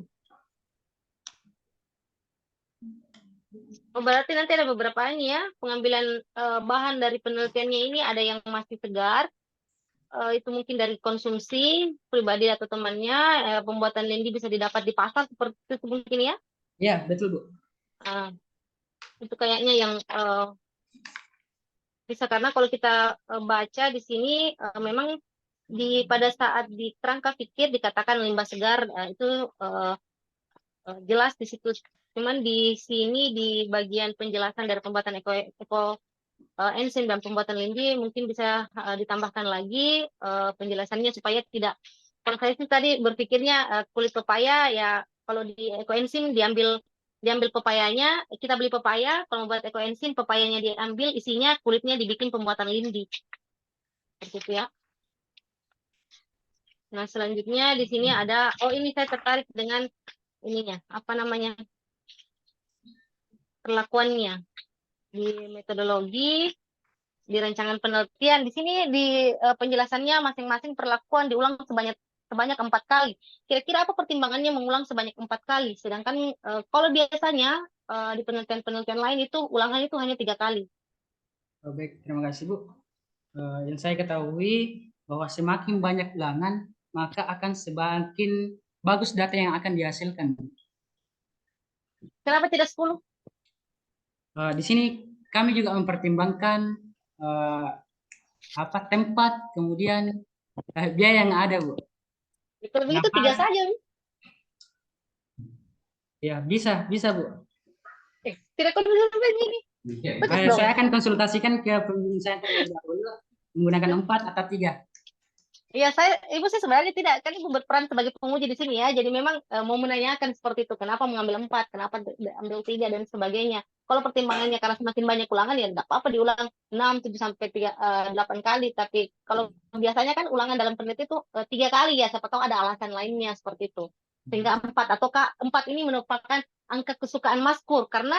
Oh, berarti nanti ada beberapa ini ya, pengambilan bahan dari penelitiannya ini ada yang masih segar, itu mungkin dari konsumsi pribadi atau temannya, pembuatan lindi bisa didapat di pasar seperti itu mungkin ya. Ya, betul, Bu. Itu kayaknya yang bisa, karena kalau kita baca di sini memang pada saat di kerangka fikir dikatakan limbah segar, itu jelas di situ. Cuman di sini di bagian penjelasan dari pembuatan enzim dan pembuatan lindi mungkin bisa ditambahkan lagi penjelasannya supaya tidak. Kalau saya sih tadi berpikirnya kulit pepaya ya, kalau di ekoenzim diambil pepayanya, kita beli pepaya, kalau membuat ekoenzim pepayanya diambil, isinya kulitnya dibikin pembuatan lindi. Seperti itu ya. Nah, selanjutnya di sini ada, ini saya tertarik dengan ininya, apa namanya? Perlakuannya di metodologi, di rancangan penelitian. Di sini di penjelasannya masing-masing perlakuan diulang sebanyak 4 kali. Kira-kira apa pertimbangannya mengulang sebanyak 4 kali? Sedangkan kalau biasanya di penelitian-penelitian lain itu ulangan itu hanya 3 kali. Baik, terima kasih, Bu. Yang saya ketahui bahwa semakin banyak ulangan, maka akan semakin bagus data yang akan dihasilkan. Kenapa tidak 10? Di sini kami juga mempertimbangkan tempat, kemudian biaya yang ada, Bu. Kalau begitu 3 saja. Ya, bisa, Bu. Tidak perlu begini. Saya akan konsultasikan ke pembimbing saya terlebih dahulu menggunakan 4 atau 3. Iya, Ibu sih sebenarnya tidak, kan Ibu berperan sebagai penguji di sini ya. Jadi memang mau menanyakan seperti itu, kenapa mengambil 4, kenapa ambil 3 dan sebagainya. Kalau pertimbangannya karena semakin banyak ulangan ya tidak apa-apa diulang 6, 7 sampai 8 kali. Tapi kalau biasanya kan ulangan dalam penelitian itu 3 kali ya, siapa tahu ada alasan lainnya seperti itu. Sehingga 4, ataukah 4 ini merupakan angka kesukaan Maskur karena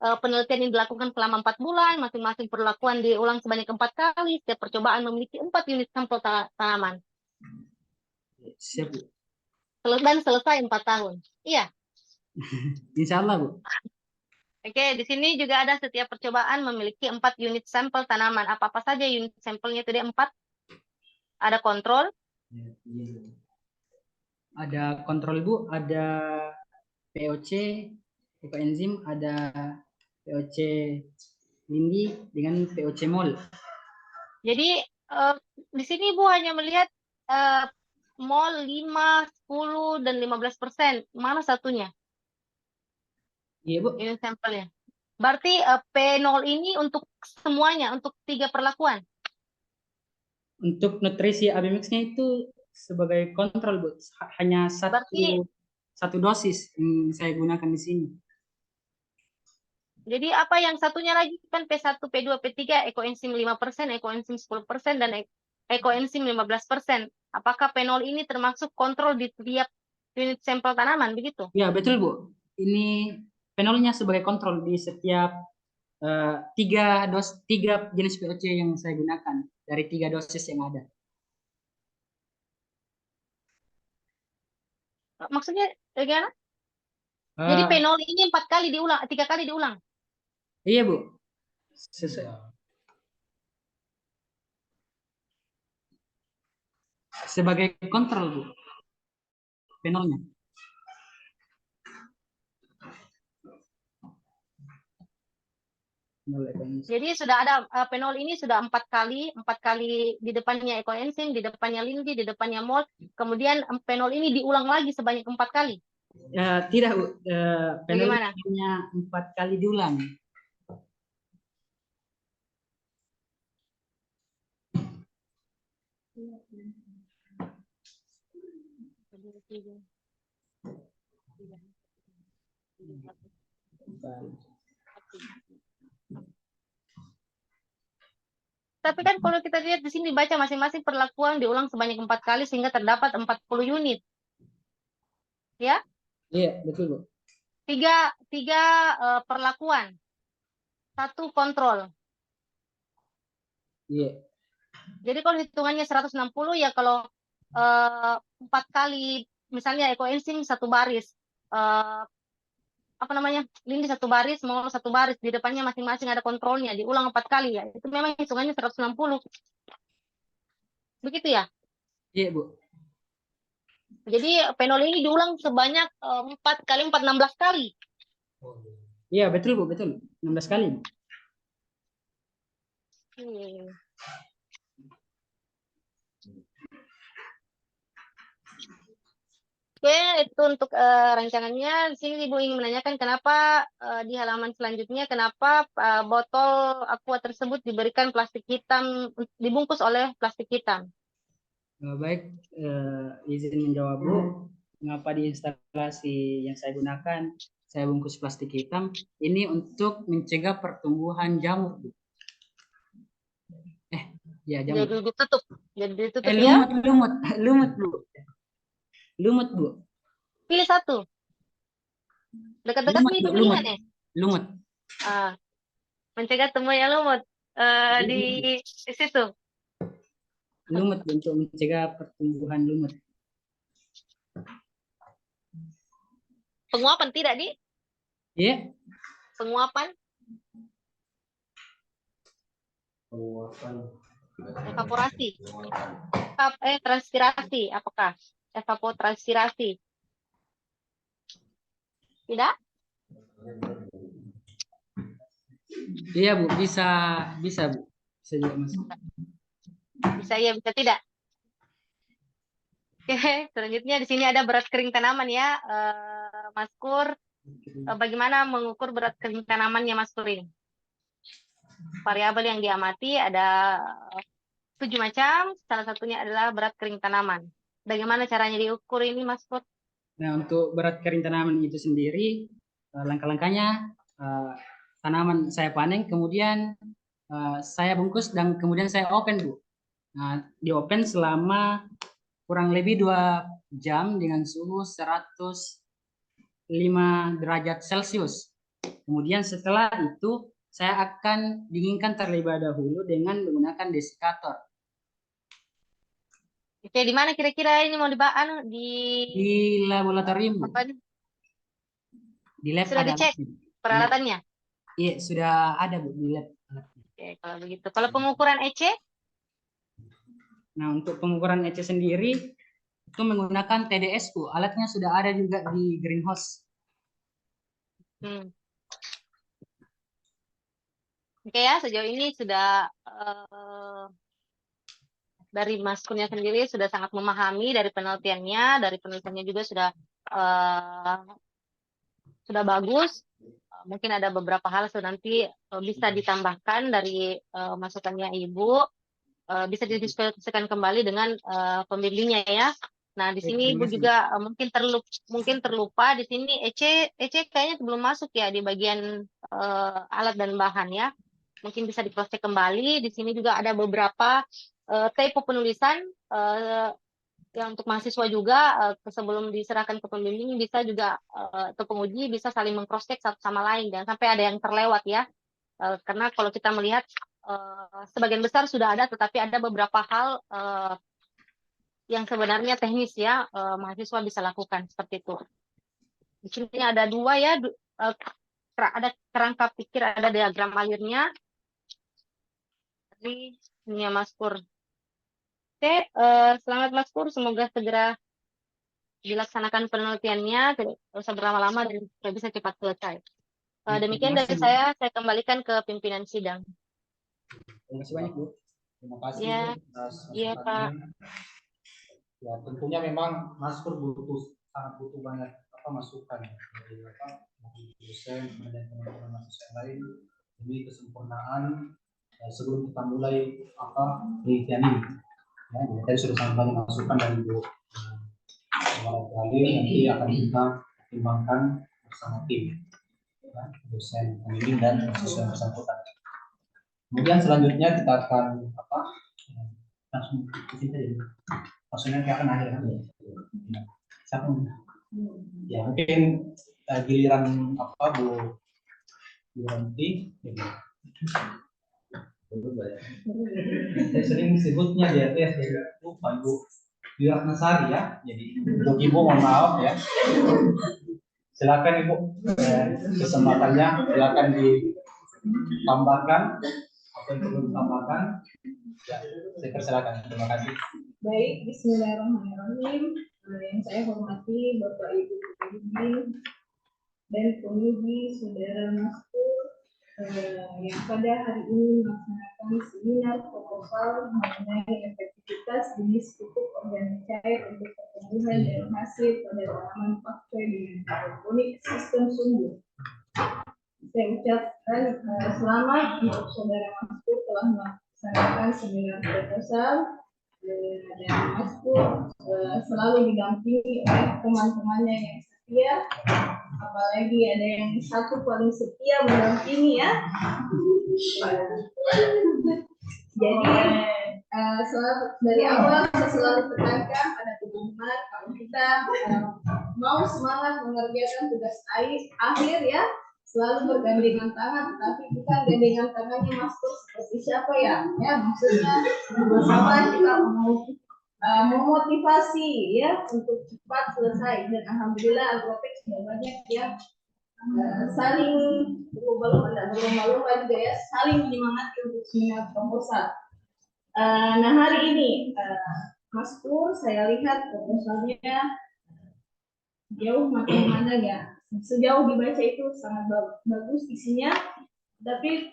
penelitian yang dilakukan selama 4 bulan, masing-masing perlakuan diulang sebanyak 4 kali, setiap percobaan memiliki 4 unit sampel tanaman. Siap, Bu. Dan selesai 4 tahun. Iya. Insya Allah, Bu. Oke, di sini juga ada setiap percobaan memiliki 4 unit sampel tanaman. Apa-apa saja unit sampelnya itu 4. Ada kontrol. Ada kontrol, Bu. Ada POC, ekoenzim, ada POC lindi dengan POC mol. Jadi di sini Bu hanya melihat mol 5, 10, dan 15%. Mana satunya? Iya, Bu. Unit sampelnya. Berarti P0 ini untuk semuanya, untuk 3 perlakuan. Untuk nutrisi Abimix-nya itu sebagai kontrol, Bu. Hanya satu dosis yang saya gunakan di sini. Jadi apa yang satunya lagi kan P1, P2, P3, ekoenzim 5%, ekoenzim 10%, dan ekoenzim 15%. Apakah P0 ini termasuk kontrol di setiap unit sampel tanaman, begitu? Ya, betul, Bu. Ini penolnya sebagai kontrol di setiap 3 jenis POC yang saya gunakan dari 3 dosis yang ada. Maksudnya bagaimana? Jadi P0 ini 4 kali diulang, 3 kali diulang. Iya, Bu. Sebagai kontrol, Bu. Penolnya. Jadi sudah ada penol ini sudah 4 kali di depannya ekoenzim, di depannya lindi, di depannya mol. Kemudian penol ini diulang lagi sebanyak 4 kali. Tidak, Bu. Penol Bagaimana? hanya 4 kali diulang. Tapi kan kalau kita lihat di sini baca masing-masing perlakuan diulang sebanyak 4 kali sehingga terdapat 40 unit. Ya? Iya, betul, Bu. Tiga perlakuan. 1 kontrol. Iya. Jadi kalau hitungannya 160 ya kalau 4 kali misalnya ekoenzim 1 baris, lindi 1 baris, mol 1 baris, di depannya masing-masing ada kontrolnya, diulang 4 kali ya. Itu memang hitungannya 160. Begitu ya? Iya, Bu. Jadi penol ini diulang sebanyak 4 kali 4, 16 kali. Iya, betul, Bu, betul. 16 kali, Bu. Oke, itu untuk rancangannya. Di sini Ibu ingin menanyakan kenapa di halaman selanjutnya kenapa botol aqua tersebut diberikan plastik hitam, dibungkus oleh plastik hitam. Baik, izin menjawab, Bu. Mengapa di instalasi yang saya gunakan saya bungkus plastik hitam? Ini untuk mencegah pertumbuhan jamur, Bu. Ya, jamur. Jadi ditutup ya. Lumut, Bu. Lumut, Bu. Pilih satu. Dekat-dekat Lumut, nih Bu, pemilihan ya. lumut. Mencegah temunya lumut di situ. Lumut untuk mencegah pertumbuhan lumut. Penguapan tidak, Di? Iya. Penguapan. Evaporasi. Transpirasi. Apakah? Evapotranspirasi. Tidak? Iya, Bu, bisa Bu. Bisa juga masuk. Bisa ya, bisa tidak. Oke, selanjutnya di sini ada berat kering tanaman ya, Mas Kur. Bagaimana mengukur berat kering tanamannya, Mas Kur ini? Variabel yang diamati ada 7 macam, salah satunya adalah berat kering tanaman. Bagaimana caranya diukur ini, Mas Kur? Nah, untuk berat kering tanaman itu sendiri, langkah-langkahnya tanaman saya panen, kemudian saya bungkus dan kemudian saya open, Bu. Nah, di open selama kurang lebih 2 jam dengan suhu 105 derajat Celcius. Kemudian setelah itu saya akan dinginkan terlebih dahulu dengan menggunakan desikator. Oke, di mana kira-kira ini mau dibahas? Di laboratorium, Bu. Di lab Sudah ada. dicek peralatannya? Iya, sudah ada, Bu, di lab. Oke, kalau begitu. Kalau pengukuran EC? Nah, untuk pengukuran EC sendiri itu menggunakan TDS, Bu. Alatnya sudah ada juga di greenhouse. Oke ya, sejauh ini sudah dari Mas Kurnia sendiri sudah sangat memahami dari penelitiannya juga sudah bagus. Mungkin ada beberapa hal nanti bisa ditambahkan dari masukannya Ibu, bisa didiskusikan kembali dengan pembimbingnya ya. Nah, di sini Ibu juga mungkin terlupa di sini EC kayaknya belum masuk ya di bagian alat dan bahan ya. Mungkin bisa di-cross-check kembali. Di sini juga ada beberapa typo penulisan yang untuk mahasiswa juga sebelum diserahkan ke pembimbing bisa juga atau penguji bisa saling meng-cross-check satu sama lain, jangan sampai ada yang terlewat ya. Karena kalau kita melihat sebagian besar sudah ada, tetapi ada beberapa hal yang sebenarnya teknis ya, mahasiswa bisa lakukan seperti itu. Di sini ada 2 ya, ada kerangka pikir, ada diagram alirnya. Ini ya Mas Pur. Oke, selamat Mas Pur, semoga segera dilaksanakan penelitiannya, tidak usah berlama-lama dan bisa cepat selesai. Demikian dari saya kembalikan ke pimpinan sidang. Terima kasih banyak Bu. Terima kasih Ya, Bu, atas iya, masukannya. Ya tentunya memang Maskur sangat butuh banyak masukan dari dari dosen dan teman-teman mahasiswa yang lain demi kesempurnaan sebelum kita mulai penelitian ini. Ya, jadi tadi sudah sangat banyak masukan dari Bu Khalil, nanti akan kita pertimbangkan bersama tim, ya, dosen pembimbing dan mahasiswa yang bersangkutan. Kemudian selanjutnya kita akan langsung ke sini saja. Maksudnya kita akan akhir kan? Ya. Siapa? Ya mungkin giliran Bu Ranti. Saya sering sebutnya di atas jadi lupa Ibu Wiratnasari ya. Jadi untuk Ibu mohon maaf ya. Silakan Ibu, kesempatannya silakan ditambahkan apa yang perlu ditambahkan. Ya, saya persilakan. Terima kasih. Baik, Bismillahirrahmanirrahim. Yang saya hormati Bapak Ibu pembimbing dan pembimbing saudara Maskur yang pada hari ini melaksanakan seminar proposal mengenai efektivitas jenis pupuk organik cair untuk pertumbuhan dan hasil pada tanaman pakcoy dengan hidroponik sistem sumbu. Saya ucapkan selamat untuk saudara Maskur telah melaksanakan seminar proposal dan Maskur selalu didampingi oleh teman-temannya yang setia, apalagi ada yang satu paling setia mendampingi ya. Jadi dari awal saya selalu tekankan pada teman-teman kalau kita mau semangat mengerjakan tugas akhir ya, selalu bergandengan tangan, tapi bukan gandengan tangannya Maskur seperti siapa ya? Ya maksudnya bersama kita mau memotivasi ya untuk cepat selesai, dan alhamdulillah Agrotech sudah banyak yang saling berlomba-lomba juga ya, saling menyemangati untuk seminar proposal. Nah hari ini Maskur saya lihat proposalnya jauh mana ya, sejauh dibaca itu sangat bagus isinya, tapi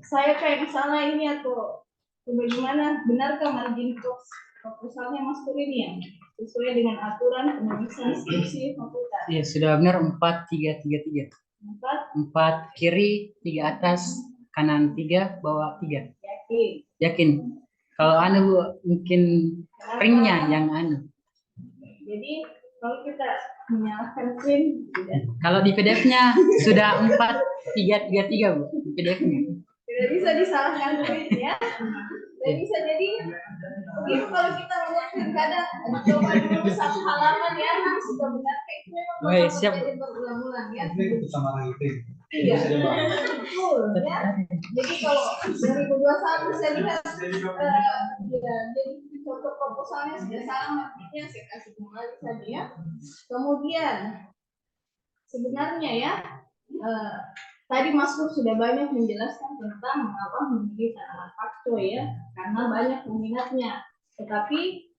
saya kayak salah ini atau bagaimana, benarkah margin proposalnya Maskur ini ya sesuai dengan aturan penulisan skripsi fakultas? Iya sudah benar 4-3-3-3. 4 kiri 3 atas, kanan 3 bawah 3. Yakin. Kalau Bu mungkin ringnya yang Jadi kalau kita menyalahkan print tidak. Kalau di PDF-nya sudah 4-3-3-3 Bu di PDF-nya. Tidak bisa disalahkan print ya. Dan bisa jadi begitu kalau kita melihat kadang coba dulu satu halaman ya kan sudah benar itu memang bakal terjadi berulang-ulang ya. Itu sama lagi itu. Iya, betul ya. Jadi kalau 2021 saya lihat ya, jadi contoh proposalnya sudah salah, artinya saya kasih kembali saja ya. Kemudian sebenarnya ya tadi Maskur sudah banyak menjelaskan tentang mengapa memilih tanaman pakcoy ya, karena banyak peminatnya. Tetapi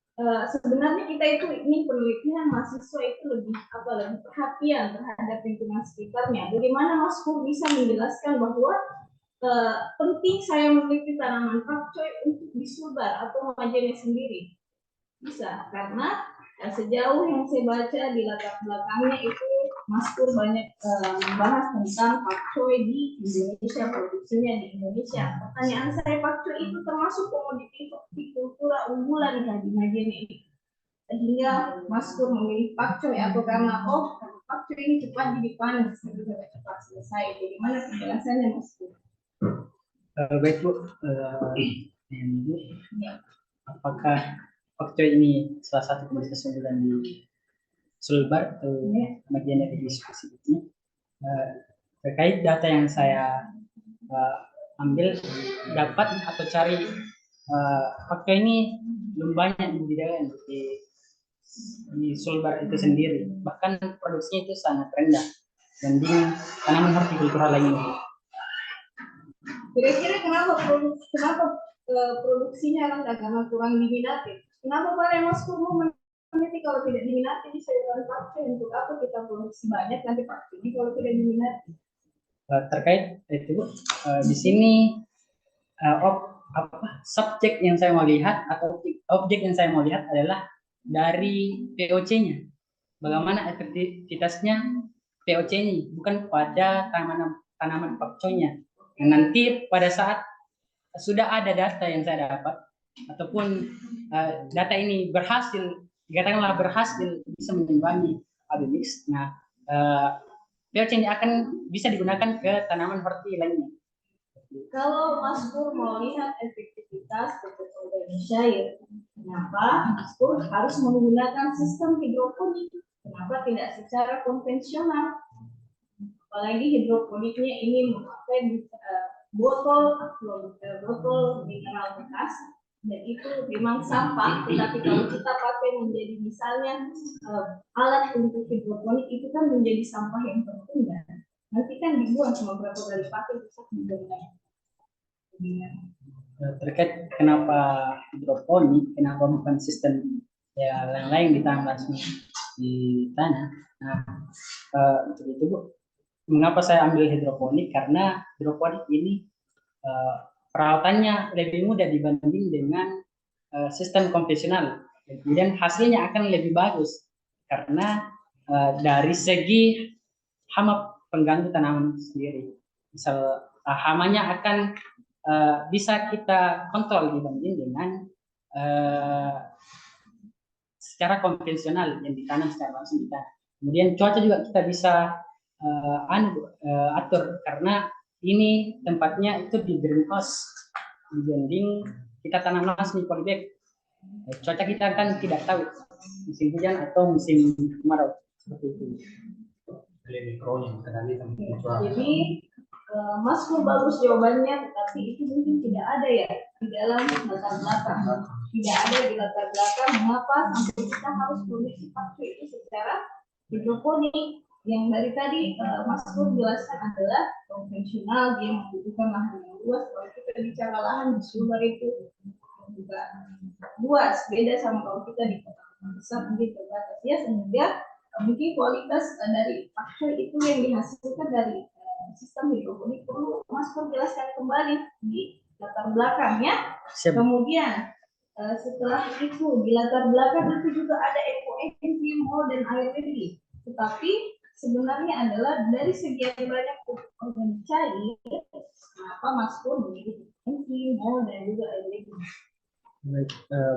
sebenarnya kita itu ingin penelitian mahasiswa itu lebih perhatian terhadap lingkungan sekitarnya. Bagaimana Maskur bisa menjelaskan bahwa penting saya meneliti tanaman pakcoy untuk disulbar atau majene sendiri? Bisa, karena sejauh yang saya baca di latar belakangnya itu Maskur banyak membahas tentang pakcoy di Indonesia, produksinya di Indonesia. Pertanyaan saya, pakcoy itu termasuk komoditi hortikultura unggulan di Majene ini, sehingga Maskur memilih pakcoy atau karena pakcoy ini cepat dipanen sehingga cepat selesai. Bagaimana penjelasannya Maskur? Baik Bu, apakah pakcoy ini salah satu komoditas unggulan di Sulbar atau bagian dari diskusi ini? Terkait data yang saya ambil, dapat atau cari pakcoy ini belum banyak budidaya di Sulbar itu sendiri, bahkan produksinya itu sangat rendah dibanding tanaman hortikultura lainnya. Kira-kira kenapa produksinya rendah, karena kurang diminati? Kenapa pada Maskur meneliti kalau tidak diminati di sayuran pakcoy? Untuk apa kita produksi banyak nanti pakcoy ini kalau tidak diminati? terkait itu di sini subjek yang saya mau lihat atau objek yang saya mau lihat adalah dari POC-nya. Bagaimana efektivitasnya POC ini, bukan pada tanaman pakcoynya. Yang nanti pada saat sudah ada data yang saya dapat ataupun data ini berhasil, katakanlah berhasil bisa menyimbangi Abimix. Nah, POC ini akan bisa digunakan ke tanaman horti lainnya. Kalau Mas Pur mau lihat efektivitas pupuk organik cair, kenapa Mas Pur harus menggunakan sistem hidroponik? Kenapa tidak secara konvensional? Apalagi hidroponiknya ini memakai botol mineral bekas, dan itu memang sampah. Tetapi kalau kita pakai menjadi misalnya alat untuk hidroponik, itu kan menjadi sampah yang tertunda. Nanti kan dibuang cuma berapa kali pakai bisa dibuang. Terkait kenapa hidroponik, kenapa bukan sistem ya lain-lain ditanam langsung di tanah. Nah, untuk itu Bu, mengapa saya ambil hidroponik? Karena hidroponik ini perawatannya lebih mudah dibanding dengan sistem konvensional. Kemudian hasilnya akan lebih bagus karena dari segi hama pengganggu tanaman sendiri. Misal hamanya akan bisa kita kontrol dibanding dengan secara konvensional yang ditanam secara langsung di tanah. Kemudian cuaca juga kita bisa atur karena ini tempatnya itu di greenhouse dibanding kita tanam langsung di polybag. Cuaca kita kan tidak tahu musim hujan atau musim kemarau seperti itu. Lebih kronik terkali sama cuaca. Jadi Mas Pur bagus jawabannya, tetapi itu mungkin tidak ada ya di dalam latar belakang. Tidak ada di latar belakang mengapa sampai kita harus produksi pakcoy itu secara hidroponik. Yang dari tadi Mas Pur jelaskan adalah konvensional, dia membutuhkan lahan yang luas. Kalau kita bicara lahan di Sumber itu juga luas, beda sama kalau kita di kota besar mungkin terbatas ya, sehingga mungkin kualitas dari pakcoy itu yang dihasilkan dari sistem hidroponik perlu Mas Pur jelaskan kembali di latar belakangnya. Kemudian setelah itu di latar belakang itu juga ada ekoenzim, mol dan air lagi. Tetapi sebenarnya adalah dari sekian banyak pupuk organik cair, kenapa Mas Pur memilih enzim, mol dan juga air lagi?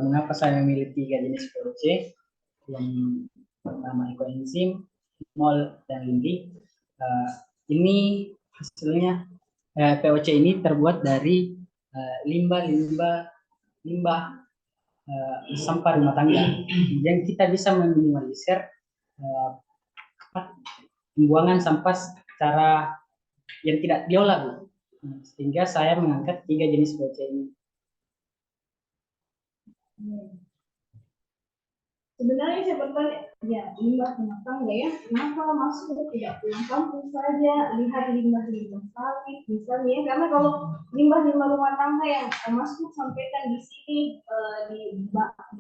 Mengapa saya memilih 3 jenis POC? Yang pertama ekoenzim, mol dan lindi. Ini hasilnya POC ini terbuat dari limbah sampah rumah tangga. Yang kita bisa meminimalisir pembuangan sampah secara yang tidak diolah, Bu. Sehingga saya mengangkat 3 jenis POC ini. Sebenarnya saya bertanya, ya limbah rumah tangga ya, kenapa Mas Pur tidak pulang kampung saja, lihat limbah-limbah sawit misalnya ya, karena kalau limbah-limbah rumah tangga yang Mas Pur sampaikan di sini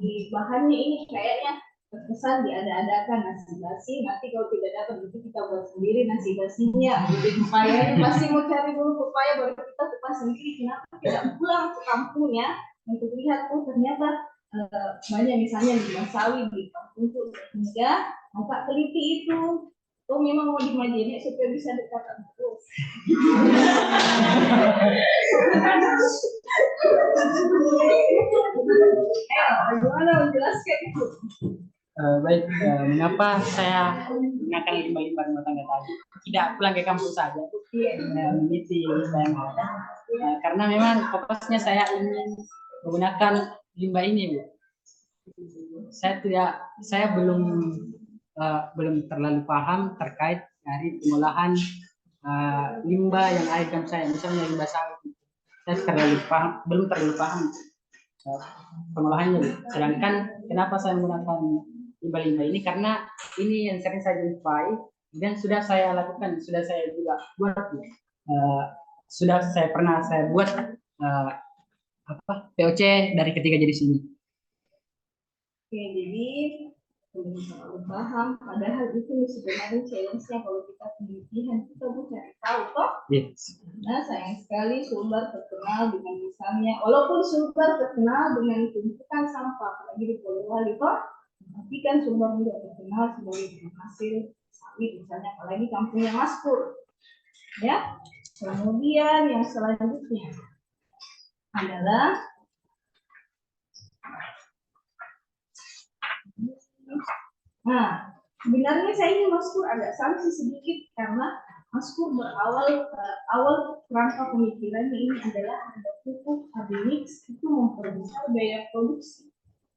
di bahannya ini kayaknya terkesan diada-adakan nasi basi, nanti kalau tidak dapat itu kita buat sendiri nasi basinya, jadi pepayanya pasti mau cari dulu pepaya baru kita kupas sendiri. Kenapa tidak pulang ke kampungnya untuk lihat ternyata banyak misalnya limbah sawit di kampung itu, sehingga angka teliti itu memang mau dimajuin supaya bisa dekatan terus. Bagaimana menjelaskan itu? Baik, mengapa saya menggunakan limbah-limbah rumah tangga tadi? Tidak pulang ke kampung saja, meneliti saya karena memang fokusnya saya ingin menggunakan limbah ini, Bu. Saya belum terlalu paham terkait dari pengolahan limbah yang ada di saya, misalnya limbah sawit. Saya belum terlalu paham pengolahannya, Bu. Sedangkan kenapa saya menggunakan limbah-limbah ini, karena ini yang sering saya jumpai dan sudah saya lakukan, sudah saya juga buat, sudah saya pernah buat POC dari ketiga jenis ini. Oke, jadi belum terlalu paham, padahal itu sebenarnya challenge-nya kalau kita penelitian kita mau cari tahu toh Yes. Nah, sayang sekali Sumbar terkenal dengan misalnya, walaupun Sumbar terkenal dengan tumpukan sampah, apalagi di Polewali kok, tapi kan Sumbar juga terkenal sebagai penghasil sawit, misalnya apalagi kampungnya Mas Pur. Ya, kemudian yang selanjutnya adalah sebenarnya saya ingin Mas Pur agak sanksi sedikit karena Mas Pur awal kerangka pemikirannya ini adalah ada pupuk Abimix itu memperbesar biaya produksi.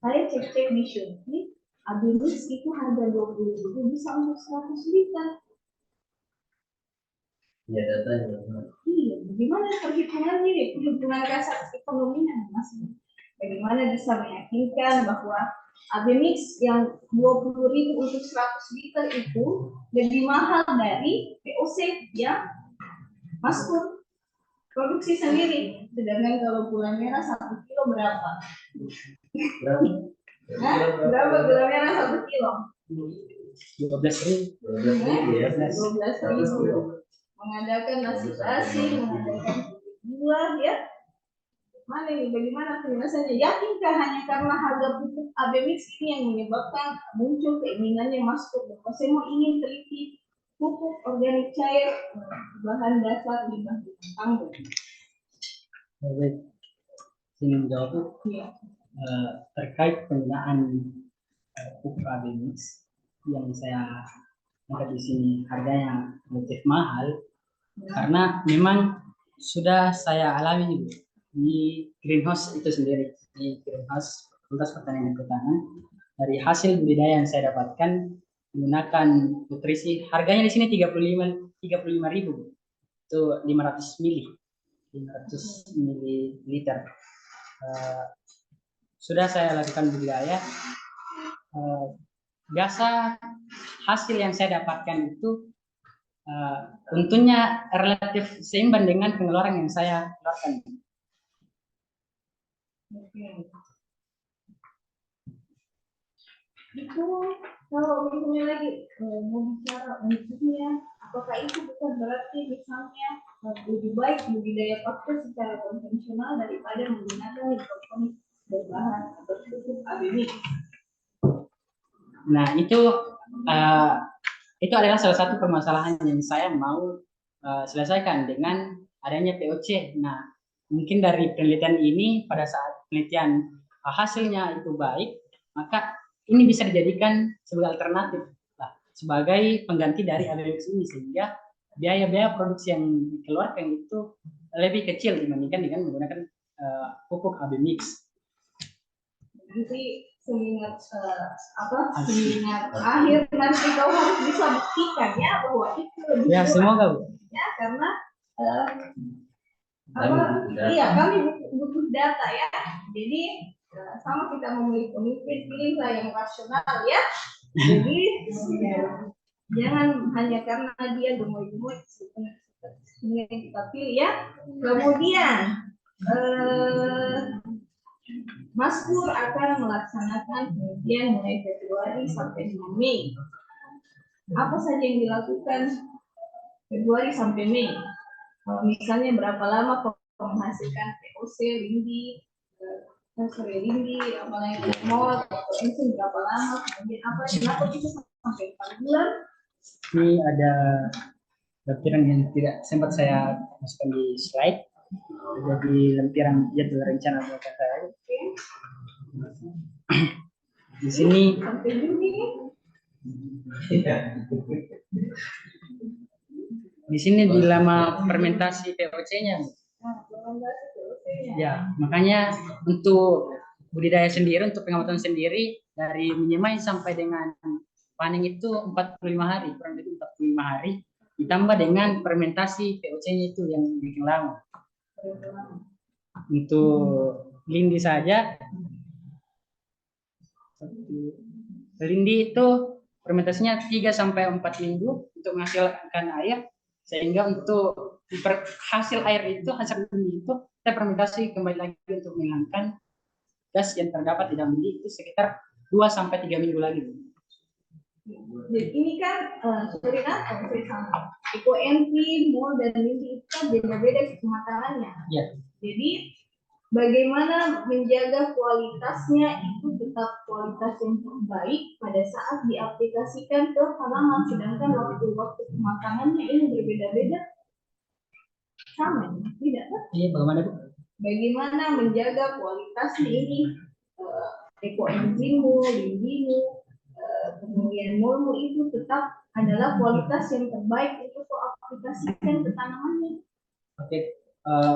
Saya cek-cek di Shopee, Abimix itu harga 20.000 bisa untuk 100 liter. Ya datanya. Iya, bagaimana perhitungannya nih? Perhitungan kasar ekonominya Mas. Bagaimana bisa meyakinkan bahwa Abimix yang 20.000 untuk 100 liter itu lebih mahal dari POC yang Mas Pur produksi sendiri. Sedangkan kalau gula merah 1 kilo berapa? Berapa gula merah 1 kilo? 12.000. 12.000. Mengadakan nasi basi, mengadakan buah ya. Mana ini bagaimana penjelasannya? Yakinkah hanya karena harga pupuk Abimix ini yang menyebabkan muncul keinginannya masuk? Saya mau ingin teliti pupuk organik cair bahan dasar limbah tanggung. Baik, ingin menjawab terkait penggunaan pupuk Abimix yang saya angkat di sini harganya relatif mahal karena memang sudah saya alami di greenhouse itu sendiri, di greenhouse Fakultas Pertanian dan Kehutanan. Dari hasil budidaya yang saya dapatkan menggunakan nutrisi, harganya di sini 35.000 itu 500 mililiter. Sudah saya lakukan budidaya, biasa hasil yang saya dapatkan itu tentunya relatif seimbang dengan pengeluaran yang saya keluarkan. Itu kalau misalnya lagi mau bicara untuknya, apakah itu bukan berarti misalnya lebih baik budidaya paksa secara konvensional daripada menggunakan hidroponik berbahan berpupuk Abimix? Nah, itu adalah salah satu permasalahan yang saya mau selesaikan dengan adanya POC. Nah, mungkin dari penelitian ini pada saat penelitian hasilnya itu baik, maka ini bisa dijadikan sebagai alternatif sebagai pengganti dari Abimix ini, sehingga biaya-biaya produksi yang dikeluarkan itu lebih kecil dibandingkan dengan menggunakan pupuk Abimix. Jadi seminar seminar akhir nanti kau harus bisa buktikan ya bahwa itu lebih ya murah. Semoga ya karena iya kami butuh data ya. Jadi sama kita memilih pemimpin, pilihlah yang rasional ya. Jadi jangan hanya karena dia gemoy-gemoy yang kita pilih ya. Kemudian Mas Pur akan melaksanakan penelitian mulai Februari sampai Mei. Apa saja yang dilakukan Februari sampai Mei? Misalnya berapa lama menghasilkan POC, lindi, apalagi mol, atau enzim berapa lama, kemudian apa? Kenapa bisa sampai 4 bulan? Ini ada lampiran yang tidak sempat saya masukkan di slide. Jadi lampiran jadwal rencana belakang saya. Di sini sampai Juni. Di sini dilema fermentasi POC-nya. Ya, makanya untuk budidaya sendiri, untuk pengamatan sendiri dari menyemai sampai dengan panen itu 45 hari, kurang lebih 45 hari, ditambah dengan fermentasi POC-nya itu yang bikin lama. Untuk lindi saja, lindi itu fermentasinya 3-4 minggu untuk menghasilkan air, sehingga untuk hasil air itu, hasil lindi itu kita fermentasi kembali lagi untuk menghilangkan gas yang terdapat di dalam lindi itu sekitar 2-3 minggu lagi. Jadi ini kan sorry saya sama. Eco entry, mall dan mini itu kan beda-beda kematangannya. Ya. Jadi bagaimana menjaga kualitasnya itu tetap kualitas yang terbaik pada saat diaplikasikan ke halaman, sedangkan waktu kematangannya ini berbeda-beda. Sama, tidak kan? Iya, bagaimana Bu? Bagaimana menjaga kualitasnya ini eco entrymu, lindimu, kemudian molmu itu tetap adalah kualitas yang terbaik untuk aplikasikan ke tanamannya. Oke,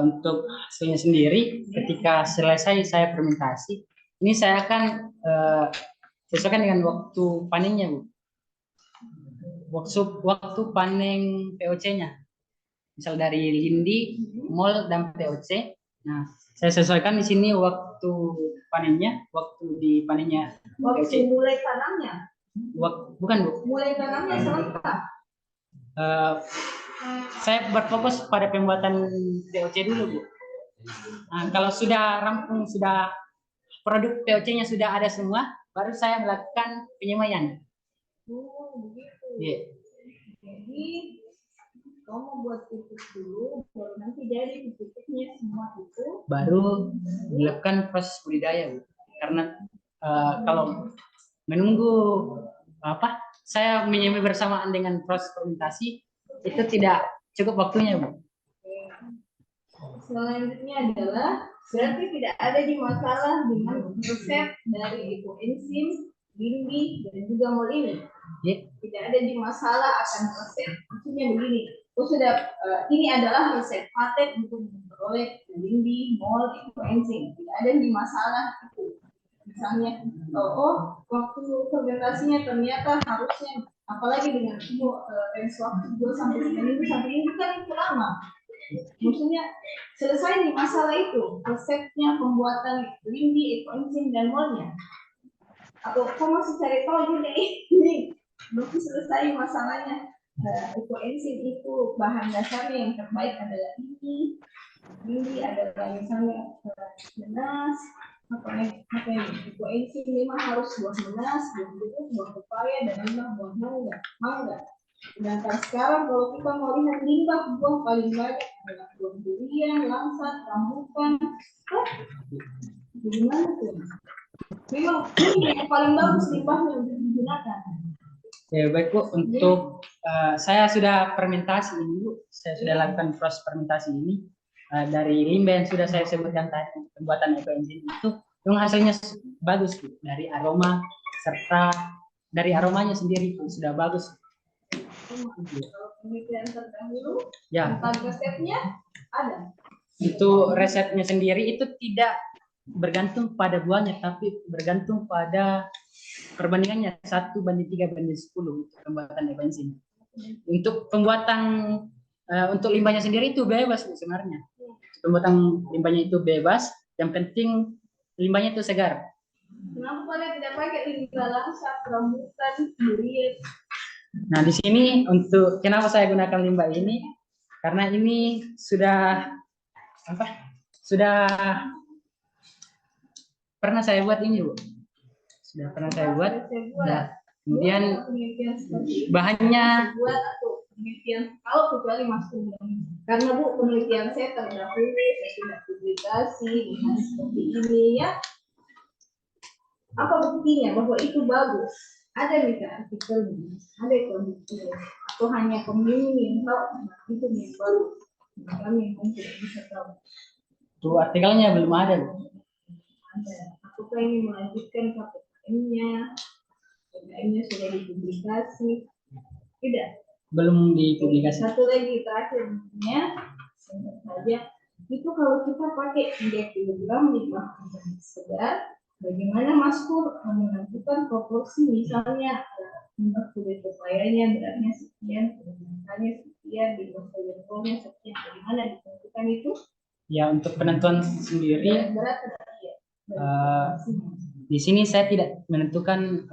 untuk hasilnya sendiri, ketika selesai saya fermentasi, ini saya akan sesuaikan dengan waktu panennya, Bu. Waktu panen POC-nya, misal dari lindi, mol, dan POC. Nah, saya sesuaikan di sini waktu panennya, waktu di panennya Waktu mulai tanamnya. Bukan Bu. Mulai tanamnya selesai. Saya berfokus pada pembuatan POC dulu Bu. Nah, kalau sudah rampung, sudah produk POC-nya sudah ada semua, baru saya melakukan penyemaian. Oh, begitu. Yeah. Jadi kamu buat pupuk dulu, baru nanti dari pupuknya semua itu. Baru dilakukan proses budidaya Bu. Karena kalau menunggu saya menyemai bersamaan dengan proses fermentasi itu tidak cukup waktunya Bu. Selanjutnya adalah berarti tidak ada di masalah dengan resep dari ekoenzim, lindi dan juga mol ini. Yeah. Tidak ada di masalah akan resep. Maksudnya begini, ini adalah resep paten untuk memperoleh lindi, mol, ekoenzim. Tidak ada di masalah itu. Misalnya, waktu fermentasinya ternyata harusnya, apalagi dengan range waktu 2 sampai 3 minggu kan itu lama. Maksudnya selesai di masalah itu, resepnya, pembuatan lindi, ekoenzim dan molnya. Atau kamu masih cari tahu juga ini belum selesai masalahnya. Ekoenzim itu bahan dasarnya yang terbaik adalah lindi adalah misalnya nanas. Apa yang ekoenzim 5 harus buah nanas, buah jeruk, buah pepaya dan 5 buah mangga. Sedangkan sekarang kalau kita mau lihat limbah buah paling banyak adalah buah durian, langsat, rambutan. Gimana tuh? Memang ini yang paling bagus limbahnya untuk digunakan. Ya baik Bu, untuk saya sudah fermentasi ini Bu, saya sudah lakukan proses fermentasi ini. Dari limbah yang sudah saya sebutkan tadi, pembuatan ekoenzim itu yang hasilnya bagus Bu. Dari aroma serta dari aromanya sendiri pun sudah bagus. Kalau penelitian terdahulu, Ya. tentang resepnya ada. Itu resepnya sendiri itu tidak bergantung pada buahnya, tapi bergantung pada perbandingannya 1:3:10 untuk pembuatan ekoenzim. Untuk pembuatan untuk limbahnya sendiri itu bebas sebenarnya. Pembuatan limbahnya itu bebas, yang penting limbahnya itu segar. Kenapa kalian tidak pakai limbah langsat, rambutan, durian? Nah di sini untuk kenapa saya gunakan limbah ini, karena ini sudah pernah saya buat ini Bu. Sudah pernah saya buat. Nah, kemudian bahannya penelitian kalau kecuali masuk karena Bu penelitian saya terdahulu saya sudah publikasi dengan seperti ini ya, apa buktinya bahwa itu bagus? Ada nih artikelnya, ada kondisi atau hanya pemilih yang tahu itu yang baru kami yang tidak bisa tahu. Tuh artikelnya belum ada Bu. Ada. Apakah ini melanjutkan KPM-nya? KPM-nya sudah dipublikasi? Tidak. Belum dipublikasi. Satu lagi terakhirnya, singkat saja, itu kalau kita pakai 3 kg limbah segar, bagaimana Mas Pur menentukan proporsi misalnya limbah kulit pepayanya beratnya sekian, misalnya sekian, limbah sayurnya sekian, bagaimana ditentukan itu? Ya untuk penentuan sendiri, di sini saya tidak menentukan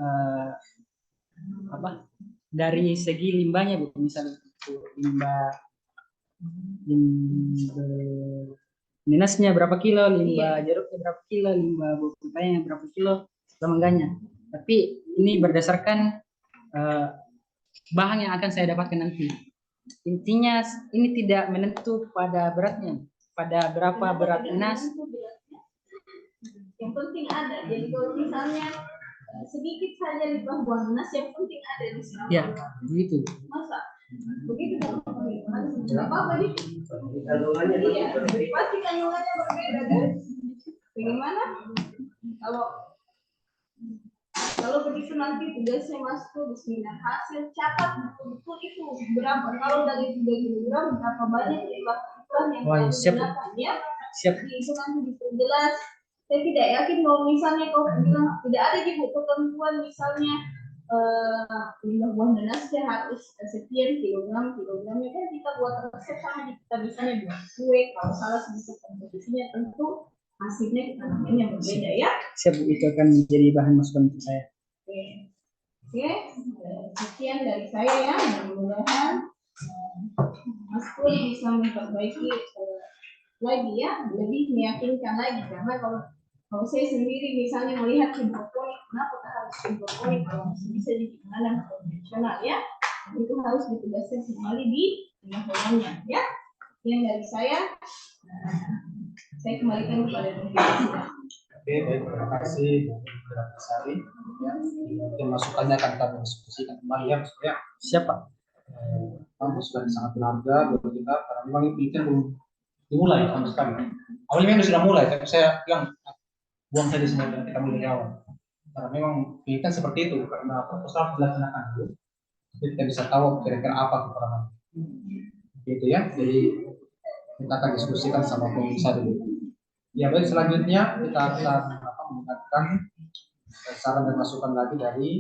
dari segi limbahnya Bu, misalnya limbah minusnya berapa kilo, limbah jeruknya berapa kilo, limbah buah pepayanya berapa kilo, semengganya. Tapi ini berdasarkan eh, bahan yang akan saya dapatkan nanti. Intinya ini tidak menentu pada beratnya, pada berapa berat nas. Yang penting ada. Jadi kalau misalnya sedikit saja limbah buah nanas, yang penting ada di sana. Ya, begitu. Masa? Begitu kan? Tidak apa-apa nih. Iya, pasti kandungannya berbeda kan? Bagaimana? Kalau begitu nanti tugasnya masuk Bismillah, hasil catat betul-betul itu berapa. Kalau dari 3 kilogram berapa banyak limbah yang kamu gunakan ya? Siap. Itu nanti diperjelas. Saya tidak yakin kalau misalnya kau bilang tidak ada di buku ketentuan misalnya limbah buah nanasnya harus sekian kilogramnya kan kita buat resep sama kita misalnya buat kue kalau salah sedikit komposisinya tentu hasilnya kita bikin yang berbeda ya. Siap, itu akan menjadi bahan masukan untuk saya. Oke. Sekian dari saya ya, mudah-mudahan Mas Pur bisa memperbaiki lagi ya, lebih meyakinkan lagi karena kalau saya sendiri misalnya melihat hidroponik, kenapa kita harus hidroponik kalau masih bisa digunakan konvensional ya? Itu harus ditugaskan kembali di pengetahuannya ya. Yang dari saya kembalikan kepada Dr. Oke, baik, terima kasih Dr. Sari. Ya, mungkin masukannya akan kami diskusikan kembali ya, Mas ya. Siapa? Masukan sangat berharga buat kita karena memang ini penelitian belum dimulai sama sekali. Awalnya memang sudah mulai, tapi saya bilang buang saja semuanya kita mulai dari awal. Karena memang penelitian seperti itu, karena proposal harus dilaksanakan dulu, jadi kita bisa tahu kira-kira apa kekurangan. Gitu ya, jadi kita akan diskusikan sama pemirsa dulu. Ya baik, selanjutnya kita akan mendengarkan saran dan masukan lagi dari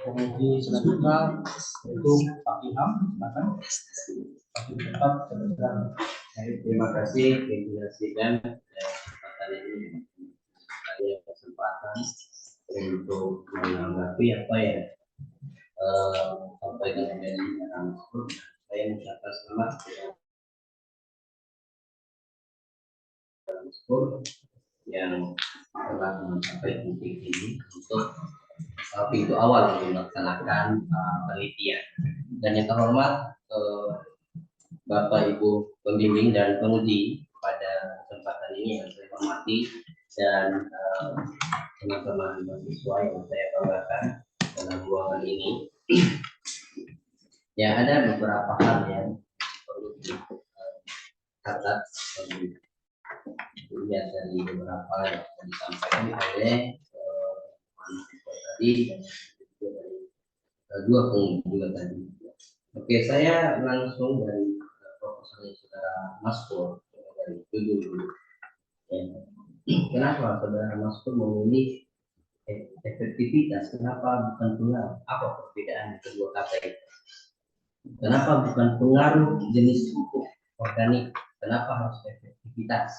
komisi selanjutnya yaitu Pak Ilham. Silakan. Tetap Terima kasih pimpinan sidang kesempatan ini saya kesempatan untuk menanggapi apa ya sampai dengan langsung saya mengucapkan selamat yang telah mencapai titik ini untuk pintu awal untuk melaksanakan penelitian. Dan yang terhormat Bapak Ibu pembimbing dan penguji pada kesempatan ini yang saya hormati dan teman-teman mahasiswa yang saya banggakan dalam ruangan ini. Ya, ada beberapa hal yang perlu dicatat, dilihat dari beberapa yang disampaikan oleh mahasiswa tadi dan juga dari dua pengunjung juga tadi. Oke, saya langsung dari proposalnya saudara Maskur dari judul dulu. Ya. Kenapa saudara Maskur memilih efektivitas? Kenapa bukan pengaruh? Apa perbedaan kedua kata itu? Kenapa bukan pengaruh jenis pupuk organik? Kenapa harus efektivitas?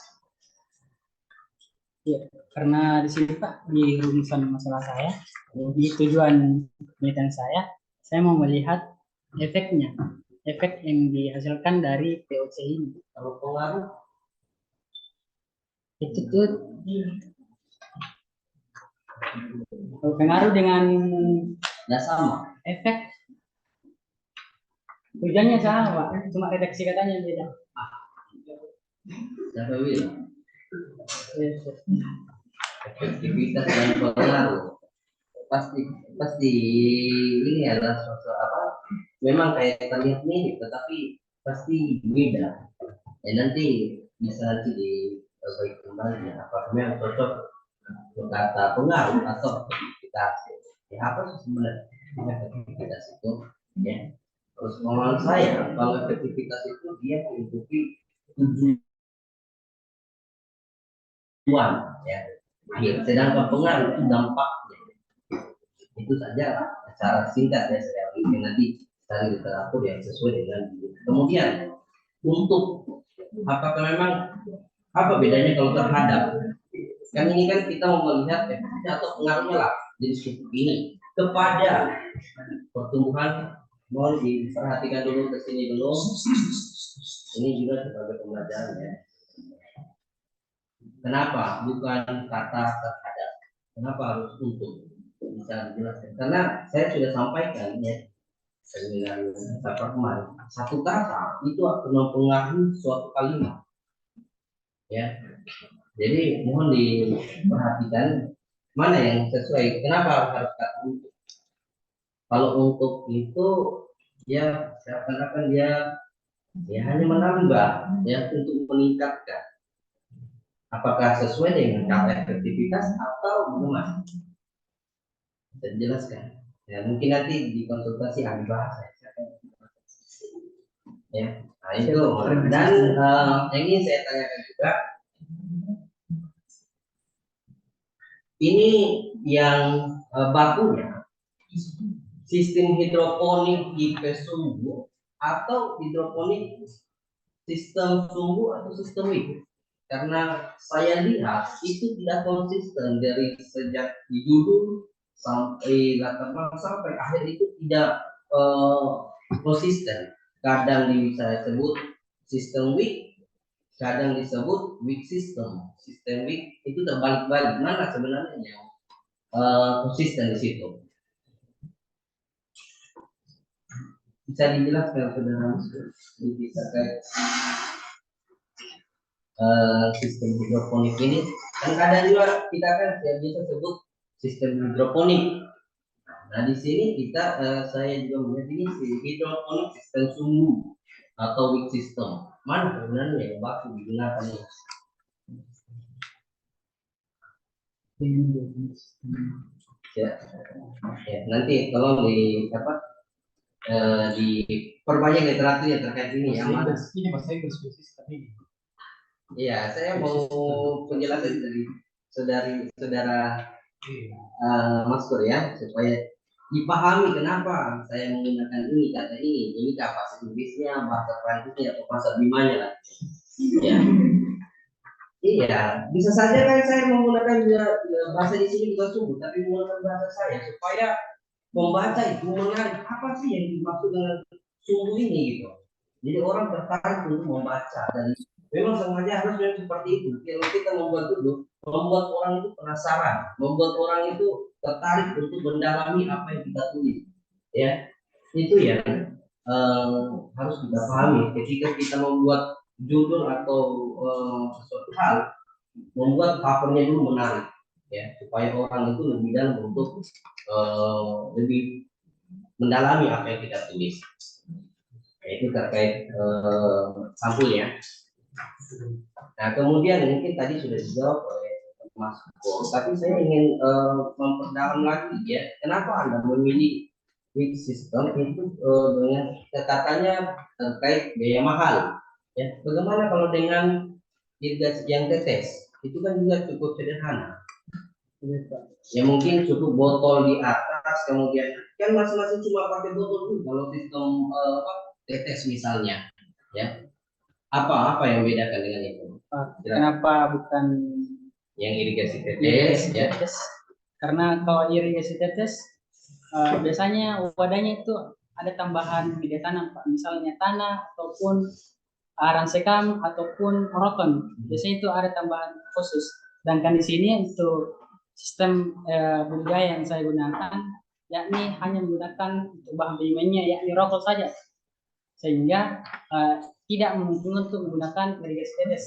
Ya, karena di sini Pak, di rumusan masalah saya, di tujuan penelitian saya mau melihat efeknya, efek yang dihasilkan dari POC ini. Kalau pengaruh Itu tuh pengaruh dengan sama. efek tujuannya sama Pak, cuma redaksi katanya beda. Siapa bilang? Efektivitas dan pengaruh pasti ini adalah suatu apa? Memang kayak terlihat mirip, tetapi pasti beda. Ya nanti bisa nanti diperbaiki kembali apakah memang cocok kata pengaruh atau efektivitas. Ya apa sih sebenarnya efektivitas itu? Ya. Terus pengalaman saya kalau efektivitas itu dia mengikuti tujuan ya. Sedangkan pengaruh itu dampaknya. Itu saja secara singkat ya saya mungkin nanti cari literatur yang sesuai dengan kemudian untuk apakah memang apa bedanya kalau terhadap kan ini kan kita mau melihat efeknya atau pengaruhnya lah jadi pupuk ini kepada pertumbuhan. Mohon diperhatikan dulu ke sini dulu. Ini juga sebagai pembelajaran ya. Kenapa bukan kata terhadap? Kenapa harus untuk? bisa dijelaskan karena saya sudah sampaikan ya seminar Sapa kemarin, satu kata itu akan mempengaruhi suatu kalimat ya. Jadi mohon diperhatikan mana yang sesuai. Kenapa harus kata untuk? Kalau untuk itu ya seakan-akan dia ya hanya menambah ya untuk meningkatkan. Apakah sesuai dengan kata efektivitas atau bagaimana? Bisa dijelaskan. Ya mungkin nanti dikonsultasi ahli bahasa. Ya, nah itu. Dan yang ingin saya tanyakan juga, ini yang bakunya sistem hidroponik IP sumbu atau hidroponik sistem sumbu atau sistem WIC? Karena saya lihat itu tidak konsisten dari sejak di judul sampai latar belakang sampai akhir itu tidak konsisten. Kadang bisa disebut sistem WIC, kadang disebut WIC system. Sistem WIC itu terbalik-balik. Mana sebenarnya yang konsisten di situ? Bisa dijelaskan saudara bisa kayak sistem hidroponik ini kan kadang juga kita kan biasa sebut sistem hidroponik. Nah di sini kita saya juga melihat ini hidroponik sistem sumbu atau WIC system. Mana sebenarnya yang baku digunakan ini? Ya, nanti tolong diperbanyak literaturnya terkait ini ya. Ini bahasa Inggris sistem ini. Iya, saya mau penjelasan dari saudara Mas Kur ya, supaya dipahami kenapa saya menggunakan ini kata ini bahasa Inggrisnya, bahasa Prancisnya atau bahasa Bimanya lah. Ya. Iya, bisa saja kan saya menggunakan bahasa di sini bukan sumbu, tapi menggunakan bahasa saya supaya membaca itu menarik. Apa sih yang dimaksud dengan sumbu ini gitu? Jadi orang tertarik untuk membaca dan memang sengaja harus seperti itu. Kalau kita membuat orang itu penasaran, membuat orang itu tertarik untuk mendalami apa yang kita tulis. Ya, itu yang harus kita pahami. Ketika kita membuat judul atau sesuatu hal, membuat covernya dulu menarik, ya, supaya orang itu lebih dalam untuk lebih mendalami apa yang kita tulis. Itu terkait sampul ya. Nah kemudian mungkin tadi sudah dijawab oleh Mas Ko, tapi saya ingin memperdalam lagi ya, kenapa Anda memilih WIC system itu dengan katanya terkait biaya mahal ya. Bagaimana kalau dengan irigasi yang tetes? Itu kan juga cukup sederhana. Ya mungkin cukup botol di atas, kemudian kan masing-masing cuma pakai botol dulu kalau sistem tetes misalnya ya. Apa yang bedakan dengan itu? Kenapa bukan yang irigasi tetes ya? Karena kalau irigasi tetes biasanya wadahnya itu ada tambahan media tanam Pak, misalnya tanah ataupun aran sekam ataupun roton. Biasanya itu ada tambahan khusus. Sedangkan di sini untuk sistem budidaya yang saya gunakan yakni hanya menggunakan untuk bahan bimbingnya yakni rokok saja, sehingga tidak memungkinkan untuk menggunakan irigasi tetes.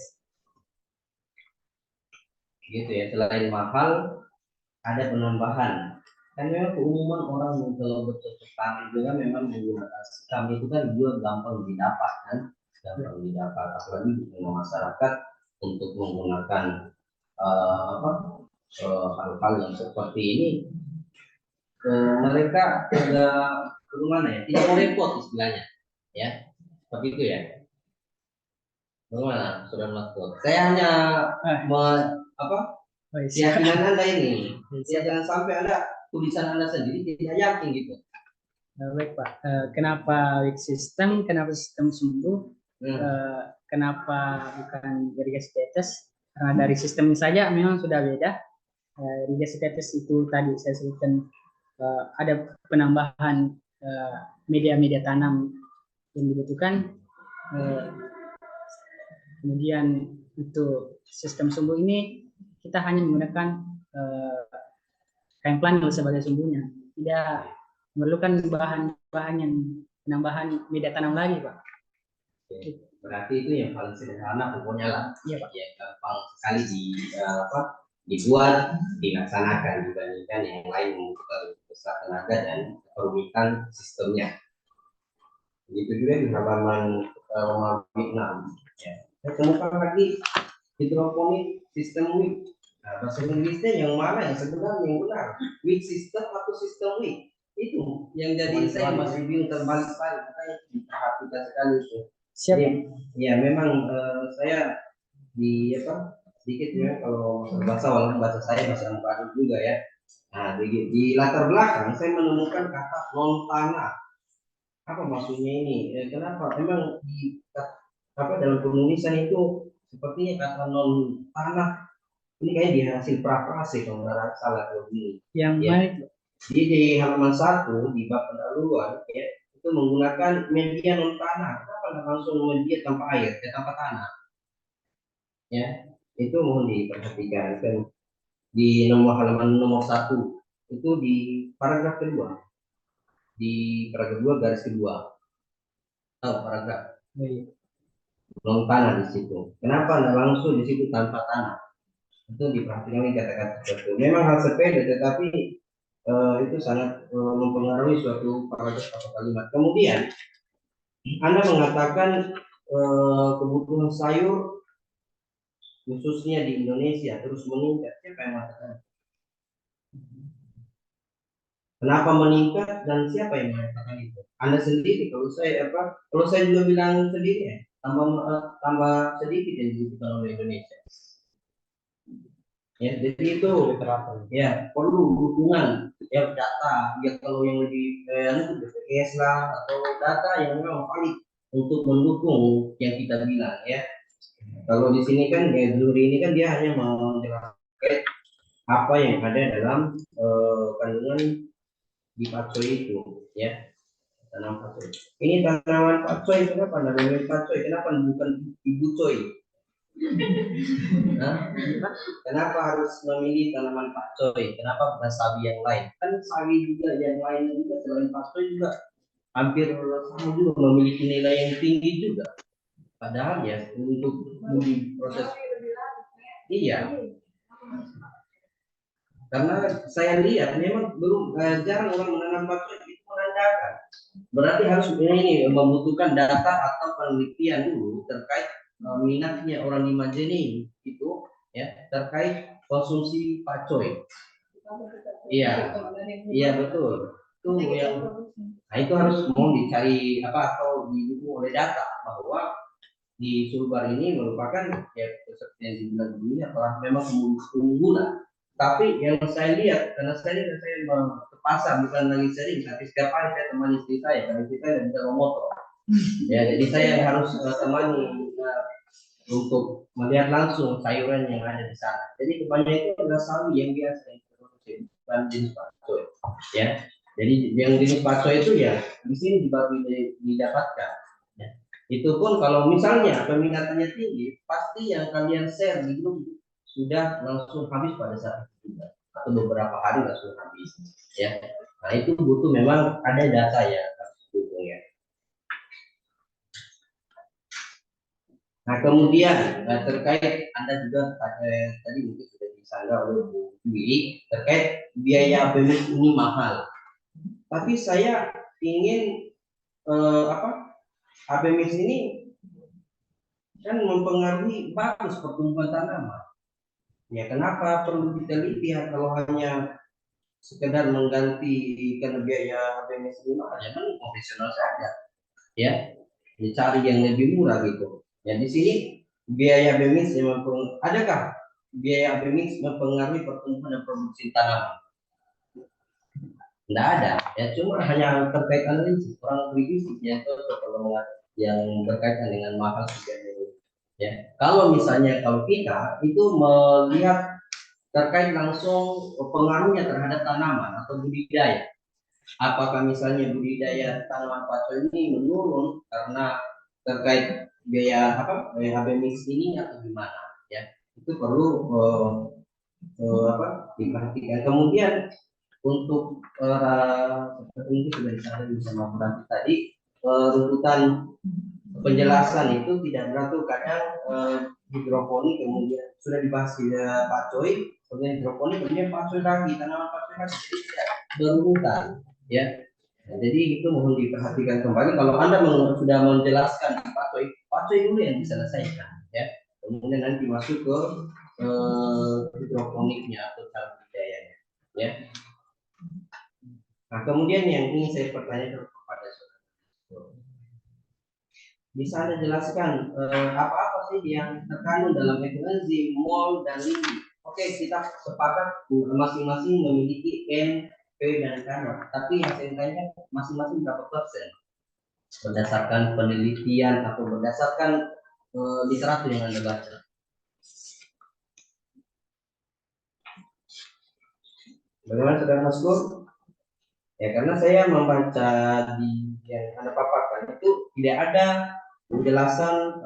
Gitu ya, selain mahal ada penambahan. Kan memang keumuman orang kalau bercocok tanam juga memang menggunakan sekam itu kan juga gampang didapat kan, apalagi di masyarakat untuk menggunakan hal-hal yang seperti ini mereka tidak bagaimana ya, tidak mau repot istilahnya ya, seperti itu ya. Bagaimana saudara Mas Kur? Saya hanya keyakinan Anda ini, ya, jangan sampai Anda tulisan Anda sendiri tidak yakin gitu. Baik Pak, kenapa WIC system, kenapa sistem sumbu, kenapa bukan irigasi tetes? Karena dari sistem saja memang sudah beda. Irigasi tetes itu tadi saya sebutkan ada penambahan media-media tanam yang dibutuhkan. Kemudian untuk sistem sumbu ini kita hanya menggunakan kain flanel sebagai sumbunya. Tidak memerlukan bahan-bahan yang penambahan media tanam lagi, Pak. Berarti itu yang paling sederhana pokoknya lah. Iya, Pak. Yang gampang sekali dibuat, dilaksanakan dibandingkan yang lain membutuhkan besar tenaga dan kerumitan sistemnya. Begitu juga di halaman Vietnam. Ya. Saya temukan lagi hidroponik sistem WIC. Nah, bahasa Inggrisnya yang mana yang sebenarnya yang benar? WIC system atau sistem WIC? Itu yang jadi saya masih bingung terbalik-balik. Makanya diperhatikan sekali itu. Siap. Jadi, ya memang saya sedikit ya kalau bahasa walaupun bahasa saya bahasa baru juga ya. Nah di latar belakang saya menemukan kata non tanah. Apa maksudnya ini? Kenapa? Memang di dalam penulisan itu sepertinya kata non tanah ini kayak di hasil praprase kalau nggak salah kalau ini. Yang ya. baik. Jadi di halaman 1 di bab pendahuluan ya itu menggunakan media non tanah. Kenapa nggak langsung media tanpa air, tanpa tanah? Ya, itu mohon diperhatikan. Kan di halaman nomor 1 itu di paragraf kedua, di paragraf 2 garis kedua. Paragraf non tanah di situ. Kenapa nggak langsung di situ tanpa tanah? Itu diperhatikan ini kata-kata seperti itu. Memang hal sepele, tetapi itu sangat mempengaruhi suatu paragraf atau kalimat. Kemudian Anda mengatakan kebutuhan sayur khususnya di Indonesia terus meningkat. Siapa yang mengatakan? Kenapa meningkat dan siapa yang mengatakan itu? Anda sendiri. Kalau saya juga bilang sendiri ya, tambah sedikit yang dibutuhkan oleh Indonesia. Ya, jadi itu ya perlu dukungan ya data ya kalau yang lebih BPS lah atau data yang memang valid untuk mendukung yang kita bilang ya. Kalau di sini kan ya Zuri ini kan dia hanya menjelaskan apa yang ada dalam kandungan di pakcoy itu ya, tanam pakcoy. Ini tanaman pakcoy kenapa namanya pakcoy? Kenapa bukan ibu coy? Nah, kenapa harus memilih tanaman pakcoy? Kenapa bukan sawi yang lain? Kan sawi juga yang lain juga selain pakcoy juga hampir sama juga memiliki nilai yang tinggi juga. Padahal ya untuk proses iya. Karena saya lihat memang belum jarang orang menanam pakcoy itu menandakan. Berarti harus ini membutuhkan data atau penelitian dulu terkait minatnya orang di Majene itu ya terkait konsumsi pakcoy. Iya betul. Itu yang itu harus mau dicari atau didukung oleh data bahwa di Sulbar ini merupakan ya seperti yang dibilang dulunya telah memang keunggulan. Tapi yang saya lihat karena saya ke pasar bukan lagi sering, tapi setiap hari saya temani istri saya karena istri saya bisa memotor. Ya jadi saya harus temani untuk melihat langsung sayuran yang ada di sana. Jadi kebanyakan itu adalah sawi yang biasa yang diproduksi bukan jenis pakcoy. Ya, jadi yang jenis pakcoy itu ya di sini baru didapatkan. Ya. Itu pun kalau misalnya peminatannya tinggi, pasti yang kalian share di grup sudah langsung habis pada saat itu juga, atau beberapa hari langsung habis. Ya, nah itu butuh memang ada data ya harus didukung ya. Nah kemudian terkait Anda juga tadi mungkin sudah disanggah oleh Bu Dwi terkait biaya BEMIS ini mahal. Tapi saya ingin ABMIS ini kan mempengaruhi bagus pertumbuhan tanaman. Ya kenapa perlu diteliti kalau hanya sekedar menggantikan biaya ABMIS ini mahal? Ya kan konvensional saja. Ya dicari yang lebih murah gitu. Ya di sini biaya BEMIS adakah biaya BEMIS mempengaruhi pertumbuhan dan produksi tanaman? Tidak ada, ya cuma hanya terkait analisis orang kritis ya kalau yang berkaitan dengan mahal ini. Ya kalau misalnya kalau kita itu melihat terkait langsung pengaruhnya terhadap tanaman atau budidaya, apakah misalnya budidaya tanaman pakcoy ini menurun karena terkait biaya ABMIS ini atau gimana ya itu perlu diperhatikan. Kemudian untuk seperti ini sudah disampaikan bersama Berarti tadi runtutan penjelasan itu tidak berlaku kadang hidroponik kemudian sudah dibahas di Pak Choi, kemudian hidroponik kemudian Pak Choi lagi tanaman Pak Choi lagi, jadi tidak berurutan ya. Nah, jadi itu mohon diperhatikan kembali kalau Anda sudah menjelaskan Pak Choi dulu yang diselesaikan ya, kemudian nanti masuk ke hidroponiknya atau cara budidayanya ya. Nah, kemudian yang ingin saya pertanyakan kepada saudara, bisa Anda jelaskan apa-apa sih yang terkandung dalam ekoenzim, mol, dan lindi? Oke, kita sepakat masing-masing memiliki N, P, dan K, tapi yang saya tanya masing-masing berapa persen? Berdasarkan penelitian atau berdasarkan literatur yang Anda baca? Bagaimana saudara Mas Gur? Ya, karena saya membaca di yang Anda paparkan itu tidak ada penjelasan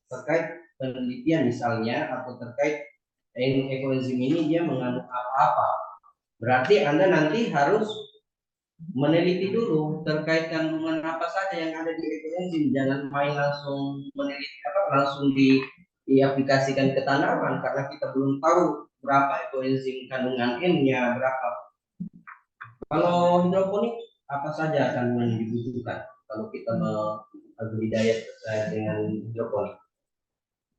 terkait penelitian misalnya atau terkait ekoenzim ini dia mengandung apa-apa. Berarti Anda nanti harus meneliti dulu terkait kandungan apa saja yang ada di ekoenzim. Jangan main langsung meneliti langsung diaplikasikan ke tanaman karena kita belum tahu berapa ekoenzim kandungan N-nya berapa. Kalau hidroponik apa saja kandungan yang dibutuhkan kalau kita budidaya dengan hidroponik?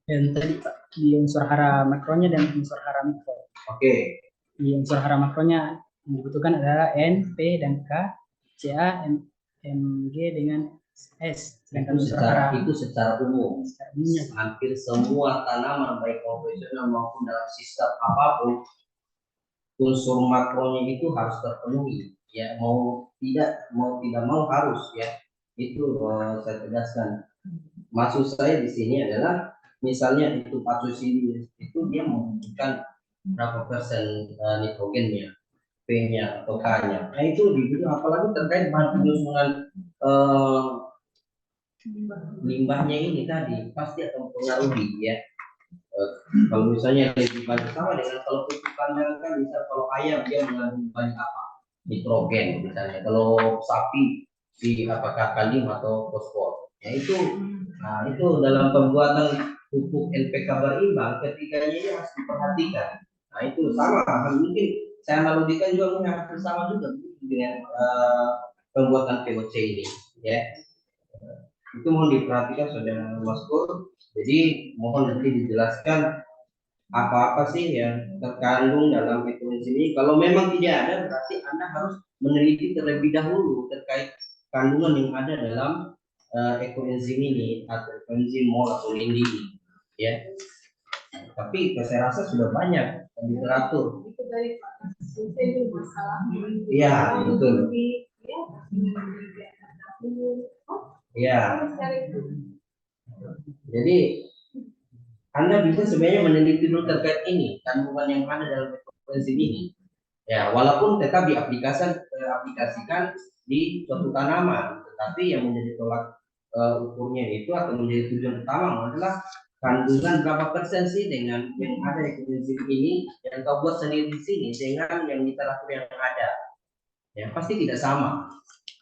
Dan tadi Pak, di unsur hara makronya dan unsur hara mikro. Oke. Di unsur hara makronya yang dibutuhkan adalah N, P, dan K, Ca, Mg dengan S. Sedangkan unsur hara Itu secara umum. Hampir semua tanaman baik konvensional maupun dalam sistem apapun unsur makronya itu harus terpenuhi ya, mau tidak mau harus ya, itu saya tegaskan. Maksud saya di sini adalah misalnya itu patosin itu dia membutuhkan berapa persen nitrogennya, P-nya atau K-nya. Nah itu dibutuhkan, apalagi terkait bahan penyusunan limbahnya ini tadi pasti akan mempengaruhi ya. Kalau misalnya lebih banyak sama dengan kalau pupuk kandang kan, misal kalau ayam dia mengandung banyak apa, nitrogen misalnya, kalau sapi di apakah kalium atau fosfor ya itu. Nah itu dalam pembuatan pupuk NPK berimbang ketiganya ini harus diperhatikan. Nah itu sama, mungkin saya analogikan juga mungkin hampir sama juga dengan pembuatan POC ini ya. Itu mohon diperhatikan saudara Mas Pur. Jadi mohon nanti dijelaskan apa-apa sih yang terkandung dalam ekoenzim ini. Kalau memang tidak ada, berarti Anda harus meneliti terlebih dahulu terkait kandungan yang ada dalam ekoenzim ini atau ekoenzim mol atau lindi ini ya. Tapi saya rasa sudah banyak literatur. Itu dari Pak Hussein masalah. Iya, betul. Iya. Jadi Anda bisa sebenarnya meneliti dulu terkait ini kandungan yang ada dalam ekoenzim ini. Ya, walaupun tetap diaplikasikan di suatu tanaman, tetapi yang menjadi tolak ukurnya itu atau menjadi tujuan utama adalah kandungan berapa persen sih dengan yang ada ekoenzim ini yang kau buat sendiri di sini dengan yang literatur yang ada. Ya, pasti tidak sama.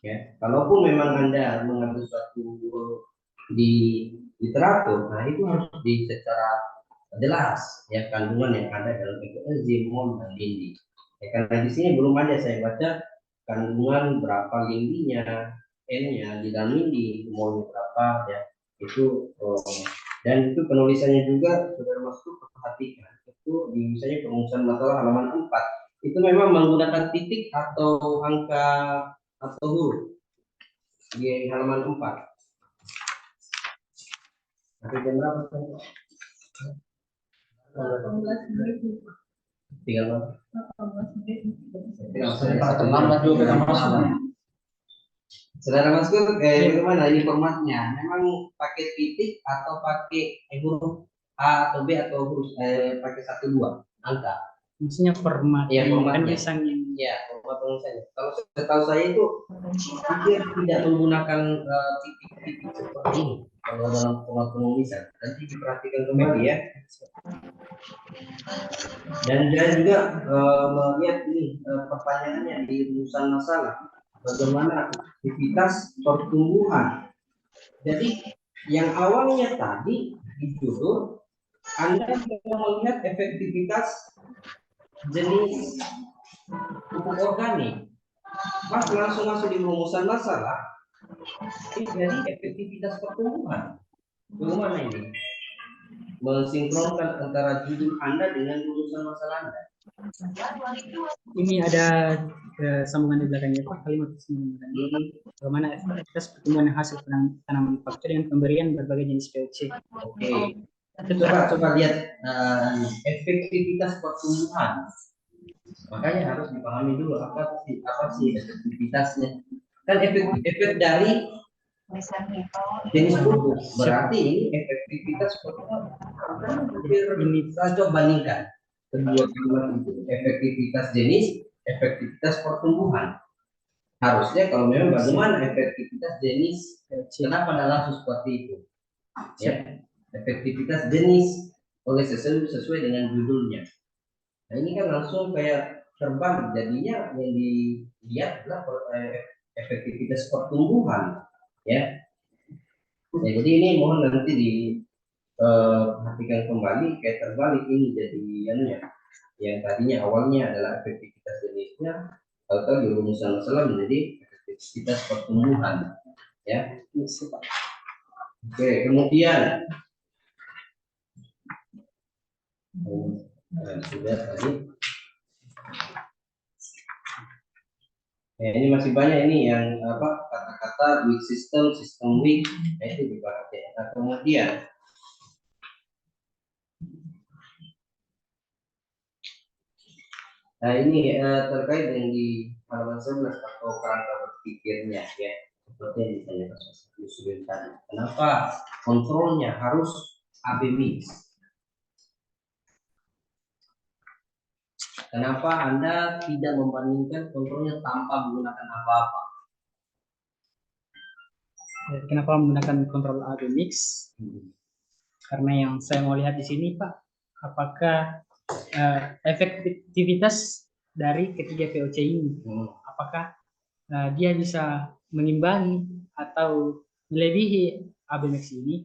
Ya, kalaupun memang Anda mengambil suatu di literatur, nah itu harus secara jelas ya kandungan yang ada dalam ekoenzim mol dan lindi. Ya, karena di sini belum ada saya baca kandungan berapa lindinya, N-nya di dalam lindi, molnya berapa ya itu. Dan itu penulisannya juga saudara Mas perhatikan itu di misalnya perumusan masalah halaman 4 itu memang menggunakan titik atau angka atau huruf di halaman 4. Tapi jam berapa? 18 menit. Tinggal 18 menit. Saudara Mas Gur, bagaimana ini formatnya? Memang pakai titik atau pakai huruf A atau B atau huruf pakai 1 2 angka? Maksudnya format ya, formatnya. penulisannya. Ya, format penulisannya. Kalau setahu saya itu dia tidak menggunakan titik-titik seperti ini kalau dalam format penulisan. Nanti diperhatikan kembali ya. Dan saya juga melihat ini pertanyaannya di rumusan masalah, bagaimana aktivitas pertumbuhan. Jadi yang awalnya tadi di judul Anda bisa melihat efektivitas jenis pupuk organik, pas langsung masuk di rumusan masalah ini jadi efektivitas pertumbuhan. Bagaimana ini mensinkronkan antara judul Anda dengan rumusan masalah Anda? Ini ada sambungan di belakangnya Pak, kalimat sambungan. Bagaimana efektivitas pertumbuhan hasil tanaman pakcoy dengan pemberian berbagai jenis POC. Oke. Coba lihat efektivitas pertumbuhan. Makanya harus dipahami dulu apa sih efektivitasnya. Kan efek dari jenis pupuk. Berarti ini efektivitas pertumbuhan. Ini kita coba bandingkan kedua kalimat itu. Efektivitas jenis, efektivitas pertumbuhan. Harusnya kalau memang bagaimana efektivitas jenis, kenapa tidak langsung seperti itu? Ya, efektivitas jenis oleh sesuai dengan judulnya. Nah ini kan langsung kayak terbalik, jadinya yang dilihat adalah efektivitas pertumbuhan, ya. Ya jadi ini mohon nanti perhatikan kembali, kayak terbalik ini jadi yang tadinya awalnya adalah efektivitas jenisnya, atau di rumusan masalah menjadi efektivitas pertumbuhan, ya. Oke, kemudian sudah tadi. Ini masih banyak ini yang kata-kata weak system, system weak, itu dibahas ya. Nah, kemudian ini terkait dengan di halaman 11 atau kerangka berpikirnya ya. Seperti yang ditanyakan Yusuf tadi. Kenapa kontrolnya harus AB mix? Kenapa Anda tidak membandingkan kontrolnya tanpa menggunakan apa-apa? Kenapa menggunakan kontrol AB mix? Karena yang saya mau lihat di sini Pak, apakah efektivitas dari ketiga POC ini, apakah dia bisa mengimbangi atau melebihi AB mix ini,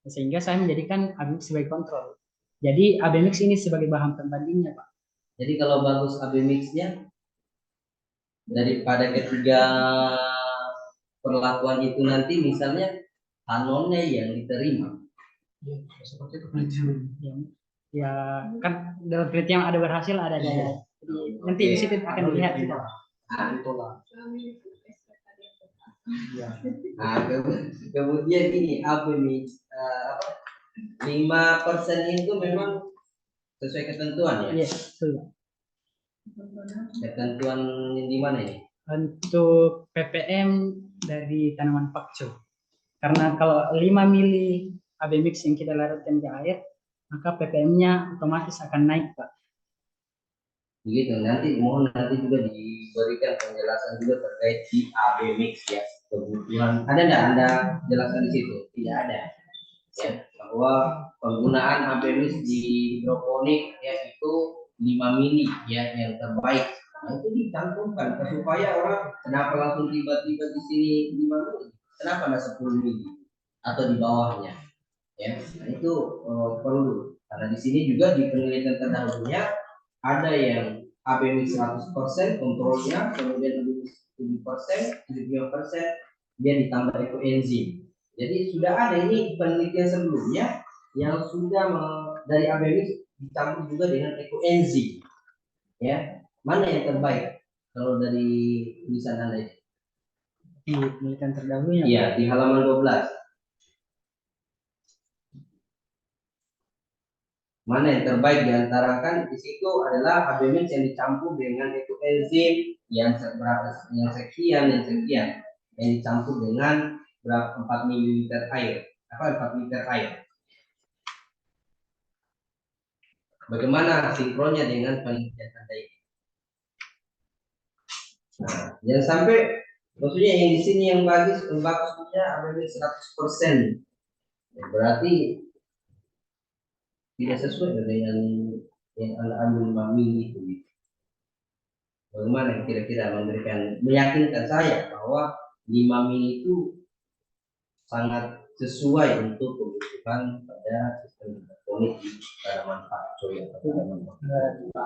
sehingga saya menjadikan AB mix sebagai kontrol. Jadi AB mix ini sebagai bahan pembandingnya Pak. Jadi kalau bagus AB mix-nya daripada ketiga perlakuan itu nanti misalnya tanonnya yang diterima. Ya, seperti itu. Ya kan dalam kriteria yang ada berhasil ada daya. Jadi nanti di situ akan dilihat kita. Nah, kemudian ini AB mix 5% itu memang sesuai ketentuan ya? Iya, betul. Ketentuan di mana ini? Untuk ppm dari tanaman pakcoy. Karena kalau 5 mili AB mix yang kita larutkan ke air, maka ppm-nya otomatis akan naik, Pak. Begitu, mohon nanti juga diberikan penjelasan juga terkait di AB mix ya. Kebutuhan, ada nggak Anda jelaskan di situ? Tidak ada. Ya, bahwa penggunaan AB mix di hidroponik ya itu 5 mili ya yang terbaik. Nah, itu dicantumkan supaya orang kenapa langsung tiba-tiba di sini 5 mili? Kenapa nggak 10 mili atau di bawahnya? Ya, nah, itu perlu karena di sini juga di penelitian terdahulunya ada yang AB mix 100% kontrolnya, kemudian AB mix 7%, 75% dia ditambah ekoenzim. Jadi sudah ada ini penelitian sebelumnya yang sudah dari AB mix dicampur juga dengan ekoenzim. Ya, mana yang terbaik kalau dari tulisan Anda ini? Di penelitian terdahulunya. Iya, di halaman 12. Mana yang terbaik diantarakan di situ adalah AB mix yang dicampur dengan ekoenzim yang sekian yang dicampur dengan berapa 4 ml air. 4 liter air. Bagaimana sinkronnya dengan penelitian Anda ini? Nah, jangan sampai maksudnya yang di sini yang bagusnya AB mix 100%. Ya, berarti tidak sesuai dengan yang Anda ambil mami itu. Bagaimana kira-kira meyakinkan saya bahwa 5 mili itu sangat sesuai untuk kebutuhan pada sistem hidroponik di tanaman pakcoy atau tanaman pakcoy.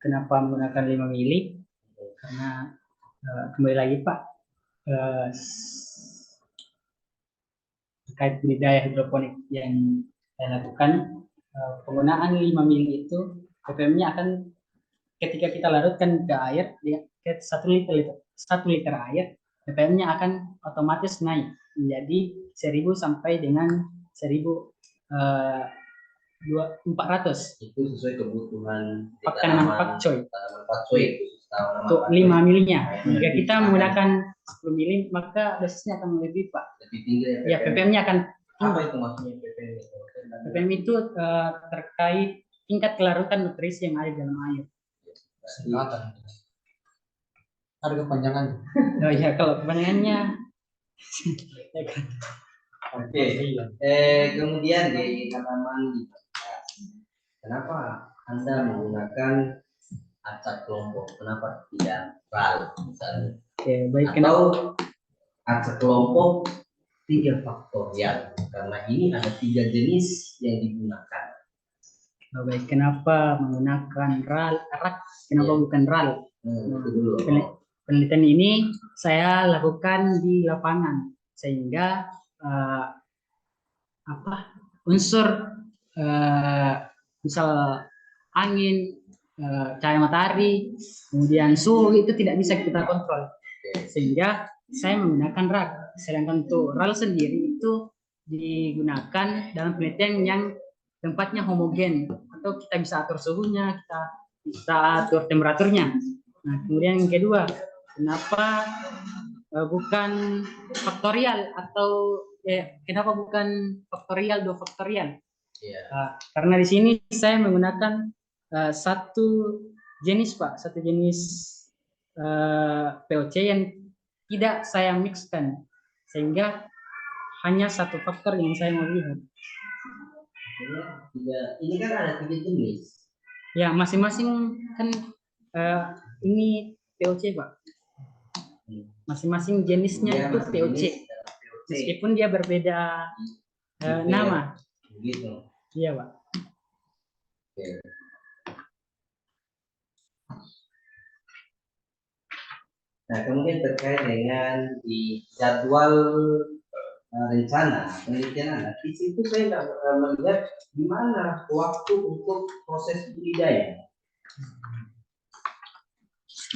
Kenapa menggunakan 5 mili? Karena kembali lagi Pak, terkait budidaya hidroponik yang saya lakukan, penggunaan 5 mili itu ppm-nya akan ketika kita larutkan ke air, ke 1 liter air, ppm-nya akan otomatis naik menjadi 1000 sampai dengan 1400. Itu sesuai kebutuhan tanaman pakcoy. Tanaman pakcoy untuk 5 milinya. Jika kita menggunakan 10 mili, maka dosisnya akan lebih Pak. Lebih tinggi ya, ppm-nya akan apa itu maksudnya ppm itu? ppm itu terkait tingkat kelarutan nutrisi yang ada di dalam air. Ada kepanjangan. Oh iya, kalau kepanjangannya Oke. Kemudian di tanaman di kenapa Anda menggunakan acak kelompok? Kenapa tidak RAL misalnya? Oke, baik. Atau acak kelompok 3 faktorial? Karena ini ada 3 jenis yang digunakan. Baik, kenapa menggunakan RAL? Kenapa bukan RAL? Itu dulu. Penelitian ini saya lakukan di lapangan sehingga unsur misal angin, cahaya matahari, kemudian suhu itu tidak bisa kita kontrol, sehingga saya menggunakan RAL. Sedangkan untuk RAL sendiri itu digunakan dalam penelitian yang tempatnya homogen, atau kita bisa atur suhunya, kita bisa atur temperaturnya. Nah, kemudian yang kedua, kenapa bukan faktorial atau kenapa bukan faktorial 2 faktorial? Karena di sini saya menggunakan satu jenis Pak, satu jenis POC yang tidak saya mixkan, sehingga hanya satu faktor yang saya mau lihat. Ini kan ada 3 jenis. Ya, masing-masing kan ini POC Pak. Masing-masing jenisnya itu POC. Meskipun dia berbeda nama. Begitu. Iya Pak. Oke. Nah, kemudian terkait dengan di jadwal rencana penelitian Anda, di situ saya tidak melihat di mana waktu untuk proses budidaya.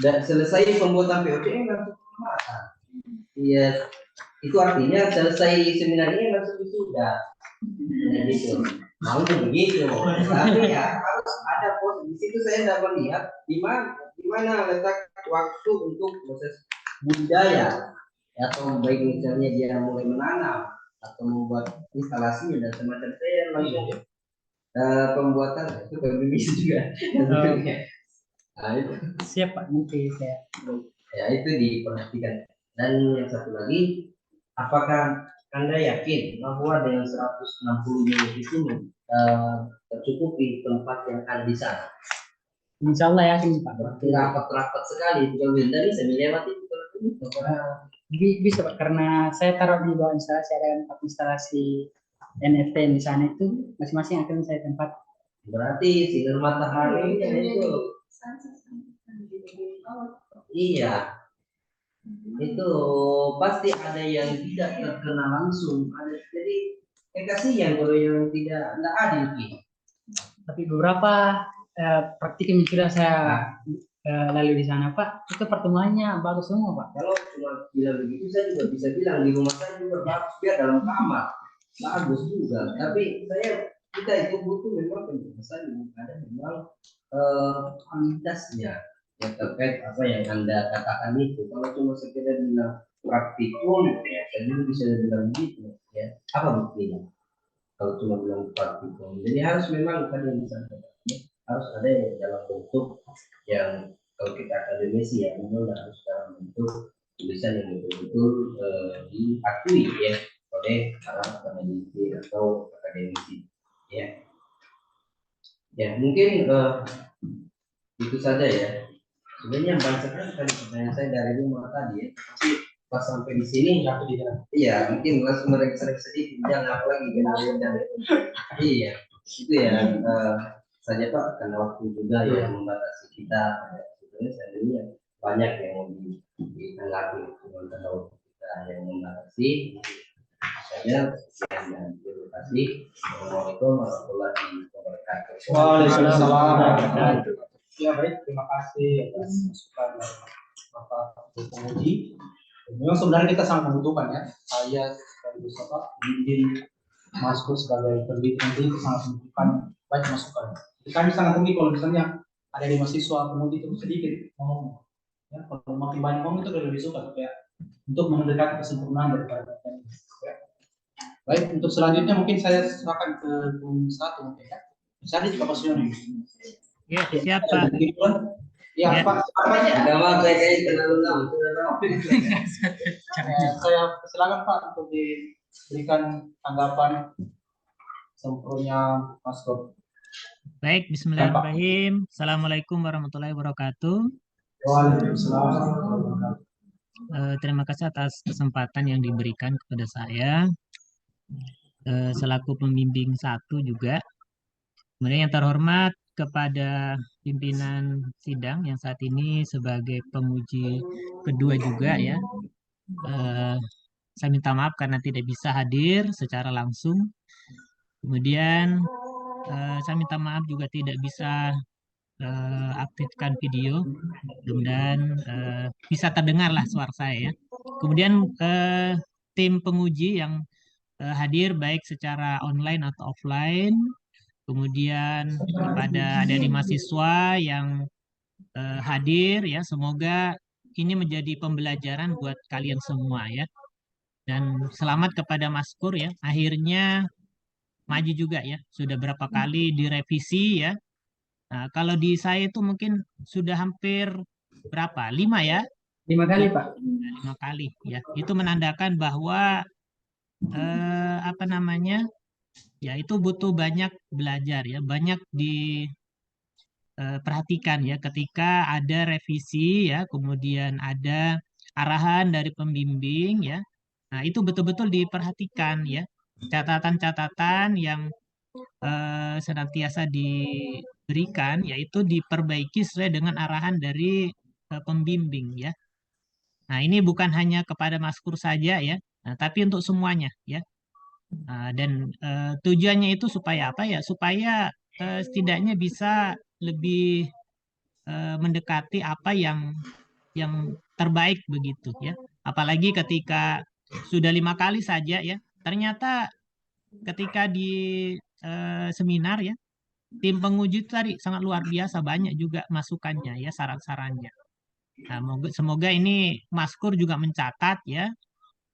Dan selesai pembuatan POC langsung makan. Iya, itu artinya selesai seminar ini langsung sudah. Nah, gitu. Mau begitu. Tapi ya harus ada proses. Di situ saya tidak melihat di mana letak waktu untuk proses budidaya, atau baik misalnya dia mulai menanam atau membuat instalasinya dan semacam. Saya langsung pembuatan itu bisa juga. Nah, itu. Siap Pak, nanti saya. Ya, itu diperhatikan. Dan yang satu lagi, apakah Anda yakin bahwa dengan 160 unit itu tercukupi tempat yang ada di sana? Insya Allah yakin Pak. Berarti rapat-rapat sekali. Jauh dari saya melewati bisa Pak, karena saya taruh di bawah instalasi, ada 4 instalasi NFT di sana, itu masing-masing akan saya tempat. Berarti sinar matahari itu. Iya. Itu pasti ada yang tidak terkena langsung. Jadi kasihan kalau yang tidak adil gitu. Tapi beberapa praktik yang sudah saya lalu di sana Pak, itu pertemuannya bagus semua Pak. Kalau cuma bilang begitu, saya juga bisa bilang di rumah saya juga bagus, biar dalam kamar bagus juga. Tapi kita itu butuh memang penjelasan, ada memang kualitasnya yang terkait apa yang Anda katakan itu. Kalau cuma sekedar bilang praktikum, ya saya juga bisa bilang begitu, ya. Apa buktinya? Kalau cuma bilang praktikum, jadi harus memang tadi yang disampaikan, harus ada yang dalam bentuk yang kalau kita akademisi ya, memang harus dalam bentuk tulisan yang betul-betul diakui ya oleh para peneliti atau akademisi, ya. Ya, mungkin itu saja ya. Sebenarnya banyak sekali tadi pertanyaan saya dari rumah tadi ya. Tapi pas sampai di sini, iya mungkin langsung mereka sedikit jangan apa lagi dan iya itu ya saja Pak karena waktu juga yang membatasi kita. Sebenarnya seandainya banyak yang mau ditanggapi karena waktu kita yang membatasi. Saya dan terima kasih. Assalamualaikum warahmatullahi wabarakatuh. Waalaikumsalam. Ya baik, terima kasih atas masukan dari Bapak Penguji. Memang sebenarnya kita sangat membutuhkan ya. Saya sekaligus Bapak bimbing masuk sebagai pendidik nanti sangat membutuhkan banyak masukan. Jadi kami sangat tinggi kalau misalnya ada di mahasiswa penguji itu sedikit ngomong. Ya, kalau makin banyak ngomong itu lebih suka supaya untuk mendekati kesempurnaan daripada teknis. Ya. Baik, untuk selanjutnya mungkin saya serahkan ke Bung Satu mungkin ya. Bisa juga Pak Suyono. Ya, siapa? Ya, Ya. Pak. Tidak mau saya kayak kenal lama. Saya silakan Pak untuk diberikan tanggapan sempurna Mas Kur. Baik, bismillahirrahmanirrahim. Assalamualaikum warahmatullahi wabarakatuh. Waalaikumsalam. Terima kasih atas kesempatan yang diberikan kepada saya selaku pembimbing 1 juga. Kemudian yang terhormat kepada pimpinan sidang yang saat ini sebagai penguji kedua juga ya. Saya minta maaf karena tidak bisa hadir secara langsung. Kemudian saya minta maaf juga tidak bisa aktifkan video. Mudah-mudahan bisa terdengar lah suara saya ya. Kemudian tim penguji yang hadir baik secara online atau offline. Kemudian kepada adik-adik mahasiswa yang hadir ya, semoga ini menjadi pembelajaran buat kalian semua ya. Dan selamat kepada Mas Kur ya, akhirnya maju juga ya. Sudah berapa kali direvisi ya. Nah, kalau di saya itu mungkin sudah hampir berapa? 5 ya? 5 kali Pak. 5 kali ya. Itu menandakan bahwa apa namanya? Ya itu butuh banyak belajar ya, banyak diperhatikan ya ketika ada revisi ya, kemudian ada arahan dari pembimbing ya. Nah, itu betul-betul diperhatikan ya. Catatan-catatan yang senantiasa diberikan yaitu diperbaiki sesuai dengan arahan dari pembimbing ya. Nah, ini bukan hanya kepada Mas Kur saja ya, nah, tapi untuk semuanya ya. Dan tujuannya itu supaya apa ya? Supaya setidaknya bisa lebih mendekati apa yang terbaik begitu ya. Apalagi ketika sudah 5 kali saja ya. Ternyata ketika di seminar ya, tim penguji tadi sangat luar biasa banyak juga masukannya ya, saran-sarannya. Nah, semoga ini Mas Kur juga mencatat ya.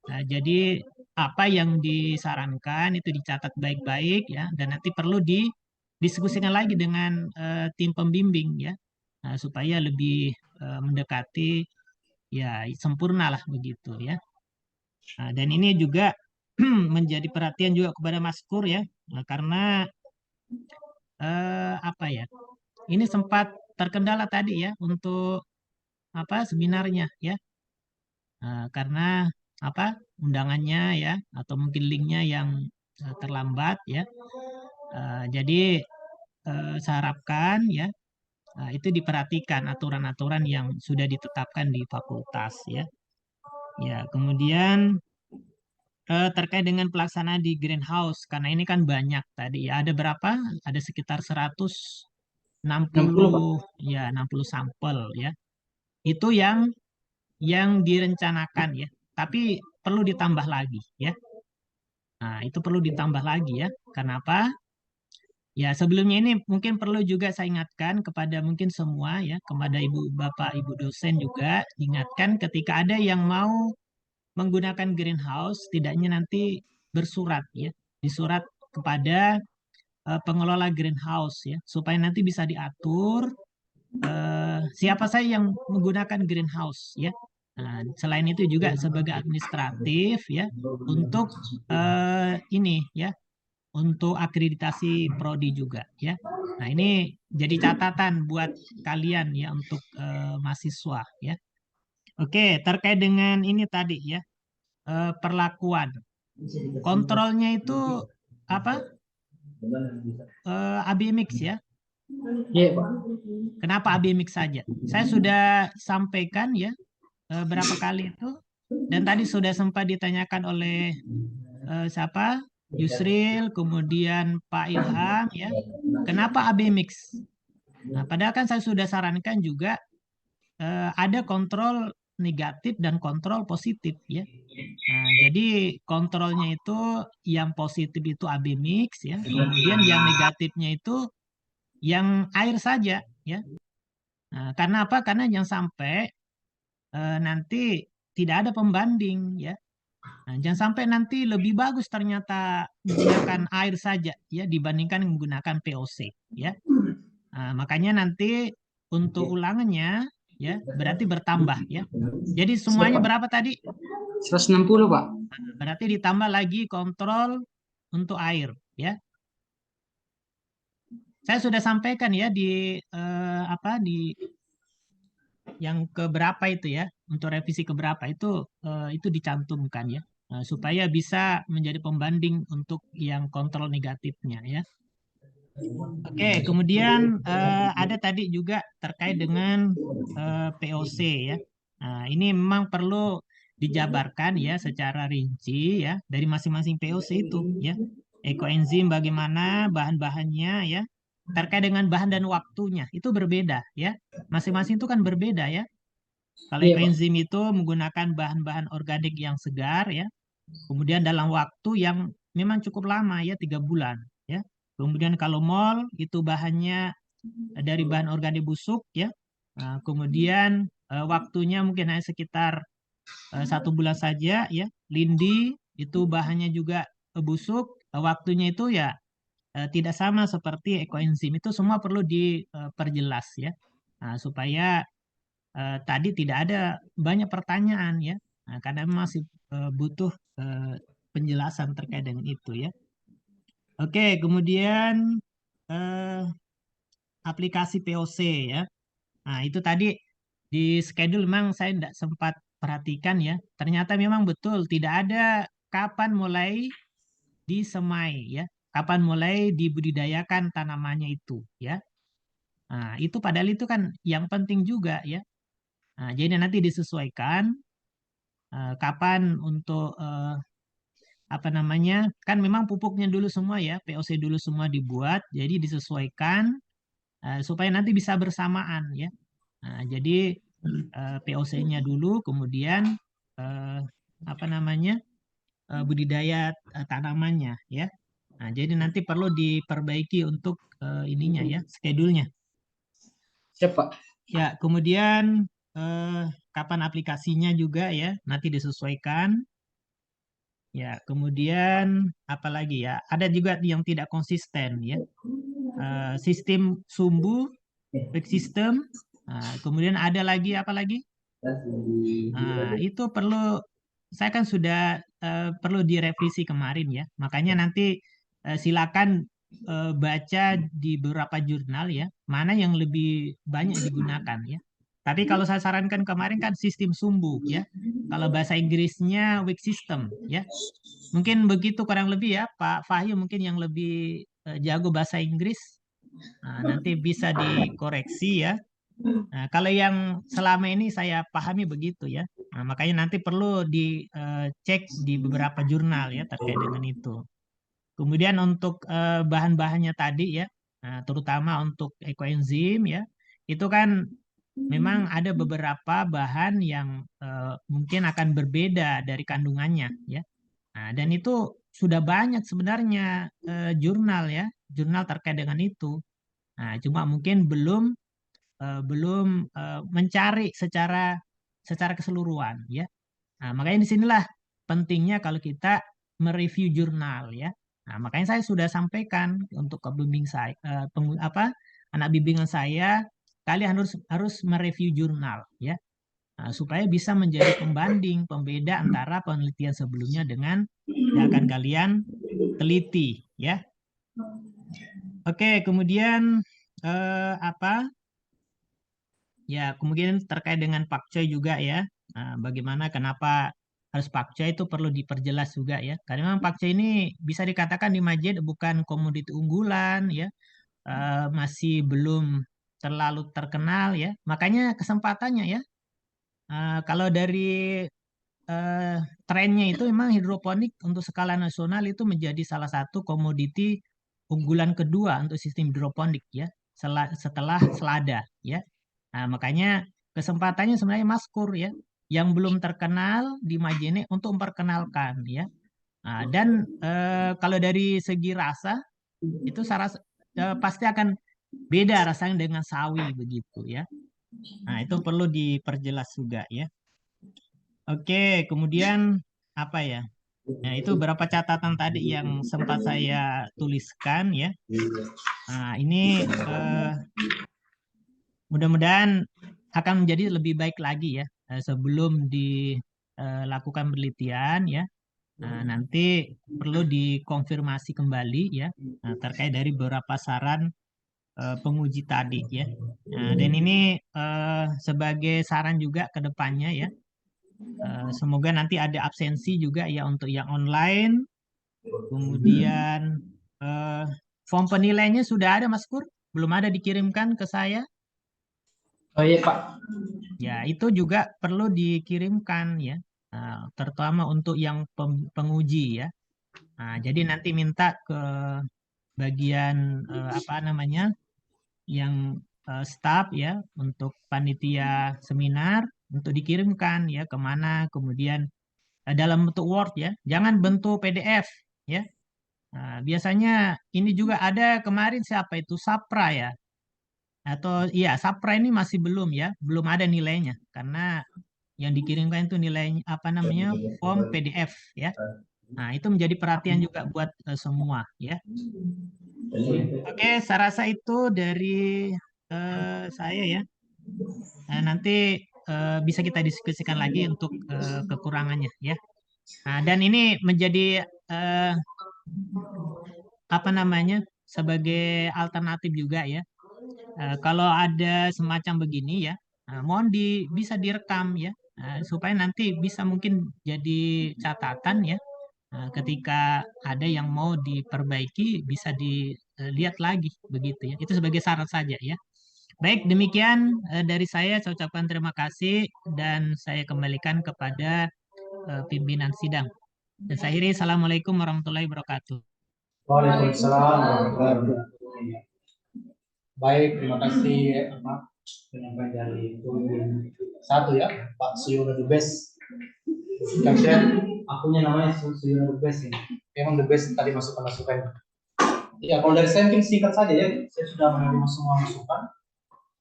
Nah, jadi apa yang disarankan itu dicatat baik-baik ya, dan nanti perlu didiskusikan lagi dengan tim pembimbing ya, nah, supaya lebih mendekati ya sempurna lah begitu ya. Nah, dan ini juga menjadi perhatian juga kepada Mas Kur ya, nah, karena apa ya? Ini sempat terkendala tadi ya untuk apa seminarnya ya. Karena apa undangannya ya atau mungkin linknya yang terlambat ya. Jadi saya harapkan ya itu diperhatikan aturan-aturan yang sudah ditetapkan di fakultas ya. Ya, kemudian terkait dengan pelaksanaan di greenhouse karena ini kan banyak tadi ya. Ada berapa? Ada sekitar 160 ya 60 sampel ya. Itu yang direncanakan ya. Tapi perlu ditambah lagi ya. Nah, itu perlu ditambah lagi ya. Kenapa? Ya, sebelumnya ini mungkin perlu juga saya ingatkan kepada mungkin semua ya, kepada Ibu Bapak Ibu dosen juga ingatkan ketika ada yang mau menggunakan greenhouse tidaknya nanti bersurat ya, disurat kepada pengelola greenhouse ya, supaya nanti bisa diatur siapa saja yang menggunakan greenhouse ya. Nah, selain itu juga sebagai administratif ya untuk ini ya untuk akreditasi prodi juga ya. Nah, ini jadi catatan buat kalian ya untuk mahasiswa ya. Oke, terkait dengan ini tadi ya, perlakuan. Kontrolnya itu apa? ABMX ya. Iya, Pak. Kenapa ABMX saja? Saya sudah sampaikan ya berapa kali itu, dan tadi sudah sempat ditanyakan oleh siapa? Yusril, kemudian Pak Ilham ya. Kenapa ABMX? Nah, padahal kan saya sudah sarankan juga ada kontrol negatif dan kontrol positif ya. Nah, jadi kontrolnya itu yang positif itu ABMX ya, kemudian yang negatifnya itu yang air saja ya. Nah, karena apa? Karena jangan sampai nanti tidak ada pembanding ya. Nah, jangan sampai nanti lebih bagus ternyata menggunakan air saja ya dibandingkan menggunakan POC ya. Nah, makanya nanti untuk ulangannya ya berarti bertambah ya. Jadi semuanya berapa tadi? 160, Pak. Berarti ditambah lagi kontrol untuk air ya. Saya sudah sampaikan ya di di yang keberapa itu ya, untuk revisi keberapa itu dicantumkan ya, supaya bisa menjadi pembanding untuk yang kontrol negatifnya ya. Oke, kemudian ada tadi juga terkait dengan POC ya. Nah, ini memang perlu dijabarkan ya secara rinci ya dari masing-masing POC itu ya. Ekoenzim bagaimana bahan-bahannya ya. Terkait dengan bahan dan waktunya itu berbeda ya. Masing-masing itu kan berbeda ya. Kalau Iya, Pak. ekoenzim itu menggunakan bahan-bahan organik yang segar ya. Kemudian dalam waktu yang memang cukup lama ya 3 bulan ya. Kemudian kalau mol itu bahannya dari bahan organik busuk ya. Nah, kemudian waktunya mungkin hanya sekitar 1 bulan saja ya. Lindi itu bahannya juga busuk, waktunya itu ya tidak sama seperti ekoenzim. Itu semua perlu diperjelas ya. Nah, supaya tadi tidak ada banyak pertanyaan ya. Nah, karena masih butuh penjelasan terkait dengan itu ya. Oke, kemudian eh, aplikasi POC ya. Nah, itu tadi di schedule memang saya tidak sempat perhatikan ya. Ternyata memang betul tidak ada kapan mulai disemai ya. Kapan mulai dibudidayakan tanamannya itu ya. Nah, itu padahal itu kan yang penting juga ya. Nah, jadi nanti disesuaikan kapan untuk apa namanya, kan memang pupuknya dulu semua ya, POC dulu semua dibuat, jadi disesuaikan supaya nanti bisa bersamaan ya. Nah, jadi POC-nya dulu, kemudian apa namanya budidaya tanamannya ya. Nah, jadi nanti perlu diperbaiki untuk ininya ya, schedule-nya. Siap, Pak. Ya, kemudian kapan aplikasinya juga ya, nanti disesuaikan. Ya, kemudian apa lagi ya? Ada juga yang tidak konsisten ya. Sistem sumbu, back system. Nah, kemudian ada lagi apa lagi? Nah, itu perlu, saya kan sudah perlu direvisi kemarin ya. Makanya nanti silakan baca di beberapa jurnal ya, mana yang lebih banyak digunakan ya. Tapi kalau saya sarankan kemarin kan sistem sumbu ya. Kalau bahasa Inggrisnya weak system ya. Mungkin begitu kurang lebih ya, Pak Fahyu mungkin yang lebih jago bahasa Inggris. Nah, nanti bisa dikoreksi ya. Nah, kalau yang selama ini saya pahami begitu ya. Nah, makanya nanti perlu dicek di beberapa jurnal ya terkait dengan itu. Kemudian untuk bahan-bahannya tadi ya, nah, terutama untuk ekoenzim ya, itu kan memang ada beberapa bahan yang mungkin akan berbeda dari kandungannya ya. Nah, dan itu sudah banyak sebenarnya jurnal ya, jurnal terkait dengan itu. Nah, cuma mungkin belum mencari secara keseluruhan ya. Nah, makanya disinilah pentingnya kalau kita mereview jurnal ya. Nah, makanya saya sudah sampaikan untuk pembimbing saya, anak bimbingan saya, kalian harus mereview jurnal ya. Nah, supaya bisa menjadi pembanding, pembeda antara penelitian sebelumnya dengan yang akan kalian teliti ya. Oke, kemudian apa? Ya, kemudian terkait dengan pakcoy juga ya. Nah, bagaimana kenapa harus pakcoy itu perlu diperjelas juga ya. Karena memang pakcoy ini bisa dikatakan di Majid bukan komoditi unggulan ya. Masih belum terlalu terkenal ya. Makanya kesempatannya ya. Kalau dari trennya itu memang hidroponik untuk skala nasional itu menjadi salah satu komoditi unggulan kedua untuk sistem hidroponik ya setelah selada ya. Nah, makanya kesempatannya sebenarnya Maskur ya yang belum terkenal di Majene untuk memperkenalkan ya. Nah, dan kalau dari segi rasa itu saya rasa, pasti akan beda rasanya dengan sawi begitu ya. Nah, itu perlu diperjelas juga ya. Oke, kemudian apa ya? Nah, itu beberapa catatan tadi yang sempat saya tuliskan ya. Nah, ini mudah-mudahan akan menjadi lebih baik lagi ya sebelum dilakukan penelitian ya. Nah, nanti perlu dikonfirmasi kembali ya terkait dari beberapa saran penguji tadi ya. Nah, dan ini sebagai saran juga ke depannya ya. Semoga nanti ada absensi juga ya untuk yang online. Kemudian form penilaiannya sudah ada Mas Pur? Belum ada dikirimkan ke saya? Oh iya Pak. Ya, itu juga perlu dikirimkan ya. Terutama untuk yang penguji ya. Nah, jadi nanti minta ke bagian apa namanya yang staff ya untuk panitia seminar untuk dikirimkan ya kemana, kemudian dalam bentuk Word ya, jangan bentuk PDF ya. Nah, biasanya ini juga ada kemarin siapa itu Sapra ya, atau iya Sapra ini masih belum ya, belum ada nilainya karena yang dikirimkan itu nilainya apa namanya form PDF ya. Nah, itu menjadi perhatian juga buat semua ya. Oke, saya rasa itu dari saya ya. Nah, nanti bisa kita diskusikan lagi untuk kekurangannya ya. Nah, dan ini menjadi apa namanya sebagai alternatif juga ya. Kalau ada semacam begini ya, mohon bisa direkam ya, supaya nanti bisa mungkin jadi catatan ya. Ketika ada yang mau diperbaiki bisa dilihat lagi begitu ya. Itu sebagai saran saja ya. Baik, demikian dari saya ucapkan terima kasih dan saya kembalikan kepada pimpinan sidang. Dan saya akhiri, Assalamualaikum warahmatullahi wabarakatuh. Waalaikumsalam warahmatullahi wabarakatuh. Baik, terima kasih penyampaian dari pemimpin satu ya, Pak Suyono the best. Kapten, akunya namanya Suyono the best ini. Memang the best tadi masukan-masukan. Ya, kalau dari saya mungkin singkat saja ya, saya sudah menerima semua masukan.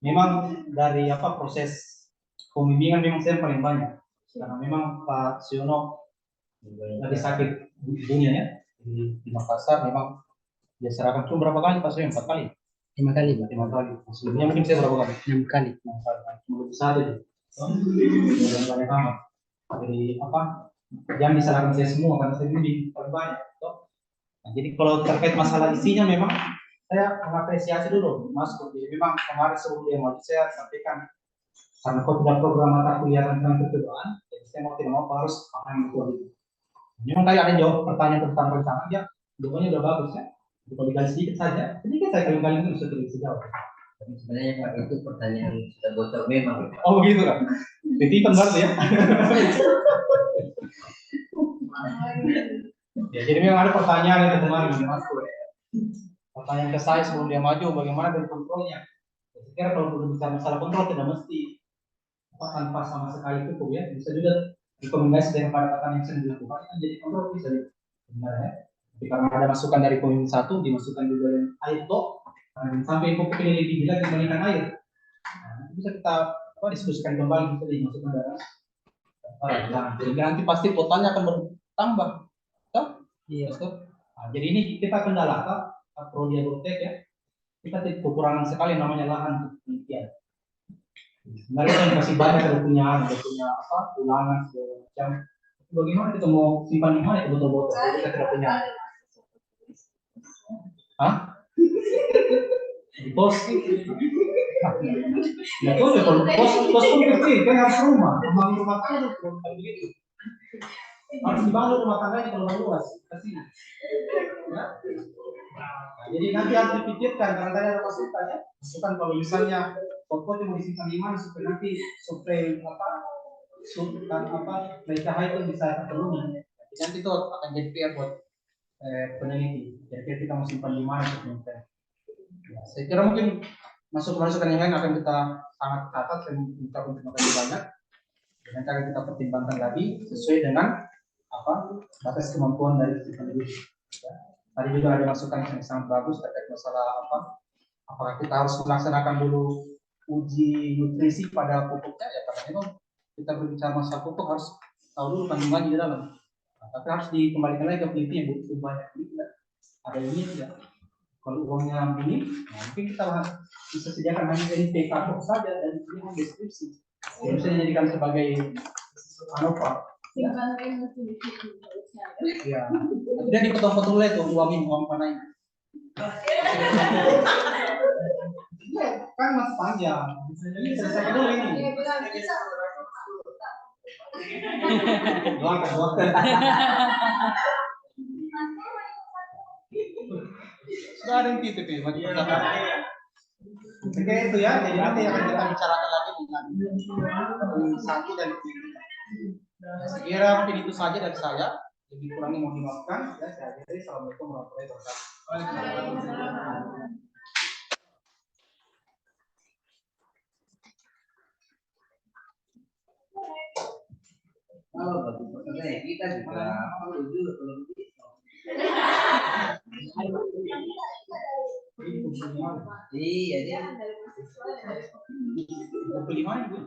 Memang dari proses pembimbingan memang saya paling banyak. Karena memang Pak Suyono lagi sakit ibunya ya di Makassar, memang dia serahkan itu berapa kali Pak Suyono? 4 kali? 5 kali Pak. 5 kali. Sebelumnya mungkin saya berapa kali? 6 kali. Satu. Banyak amat. Jadi jangan disalahkan saya semua karena saya bimbing paling banyak. Nah, jadi kalau terkait masalah isinya memang saya mengapresiasi dulu Mas. Jadi memang kemarin sebelum dia mau saya sampaikan karena kau tidak program mata kuliah tentang kekebalan, jadi saya mau tidak mau harus paham itu. Memang tadi ada jawab pertanyaan tentang rencana ya, jawabannya udah bagus ya. Kalau dikasih sedikit saja, sedikit saya kali-kali itu bisa terisi jawab. Sebenarnya Pak itu pertanyaan sudah bocor memang. Oh begitu kan? Titipan berarti ya. Ya, jadi memang ada pertanyaan itu kemarin Mas. Pertanyaan ke saya sebelum dia maju, bagaimana dari kontrolnya? Saya kira kalau berbicara masalah kontrol tidak mesti tanpa sama sekali cukup ya, bisa juga rekomendasi dari pada tatanan yang sedang dilakukan kan jadi kontrol bisa sebenarnya. Tapi karena ada masukan dari pemimpin satu, dimasukkan juga yang air tok, sampai pupuk ini lebih jelas dibandingkan air. Nah, bisa kita diskusikan kembali, bisa dimasukkan dalam. Jadi nanti pasti kuotanya akan bertambah, toh? Iya, toh. Nah, jadi ini kita kendalakan Prodi Agrotek ya. Kita kekurangan sekali namanya lahan penelitian. Sebenarnya yang masih banyak ada punya ulangan segala macam. Bagaimana kita mau simpan di mana itu botol-botol? Kita tidak punya. Hah? Di pos. Ya tuh kalau pos pun kecil kan harus rumah tangga tuh kalau begitu. Harus dibangun rumah tangganya kalau luas kasih. Ya. Nah, jadi nanti harus dipikirkan karena tadi ada masukan ya. Masukan kalau misalnya pokoknya mau disimpan di mana supaya nanti supaya PKH itu bisa terpenuhi. Jadi nanti itu akan jadi PR buat peneliti. Jadi kita mau simpan di mana sebenarnya. Ya, saya kira mungkin masukan yang lain akan kita sangat catat dan minta untuk terima kasih banyak. Nanti akan kita pertimbangkan lagi sesuai dengan batas kemampuan dari peneliti. Ya. Tadi juga ada masukan yang sangat bagus terkait masalah apakah kita harus melaksanakan dulu uji nutrisi pada pupuknya ya, karena itu kita berbicara masalah pupuk harus tahu dulu kandungannya di dalam. Nah, tapi harus dikembalikan lagi ke peneliti yang butuh banyak tidak ada ini tidak. Kalau uangnya ini, nah mungkin kita bisa sediakan hanya dari PK saja dan ini deskripsi. Yang bisa dijadikan sebagai Simpan emosi di situ. ya, kemudian dipotong-potong lagi tuh uang mana ini? Kan masih panjang. Ini selesai dulu ini. Doakan. Sudah ada yang titip ya, Oke itu ya, jadi nanti akan kita bicarakan lagi dengan satu dan tiga. Saya kira mungkin itu saja dari saya. Lebih kurangnya mohon dimaafkan. Ya, saya akhiri. Assalamualaikum warahmatullahi wabarakatuh. Kalau bagi pekerja kita juga perlu juga kalau begitu. Iya dia. 25 ribu.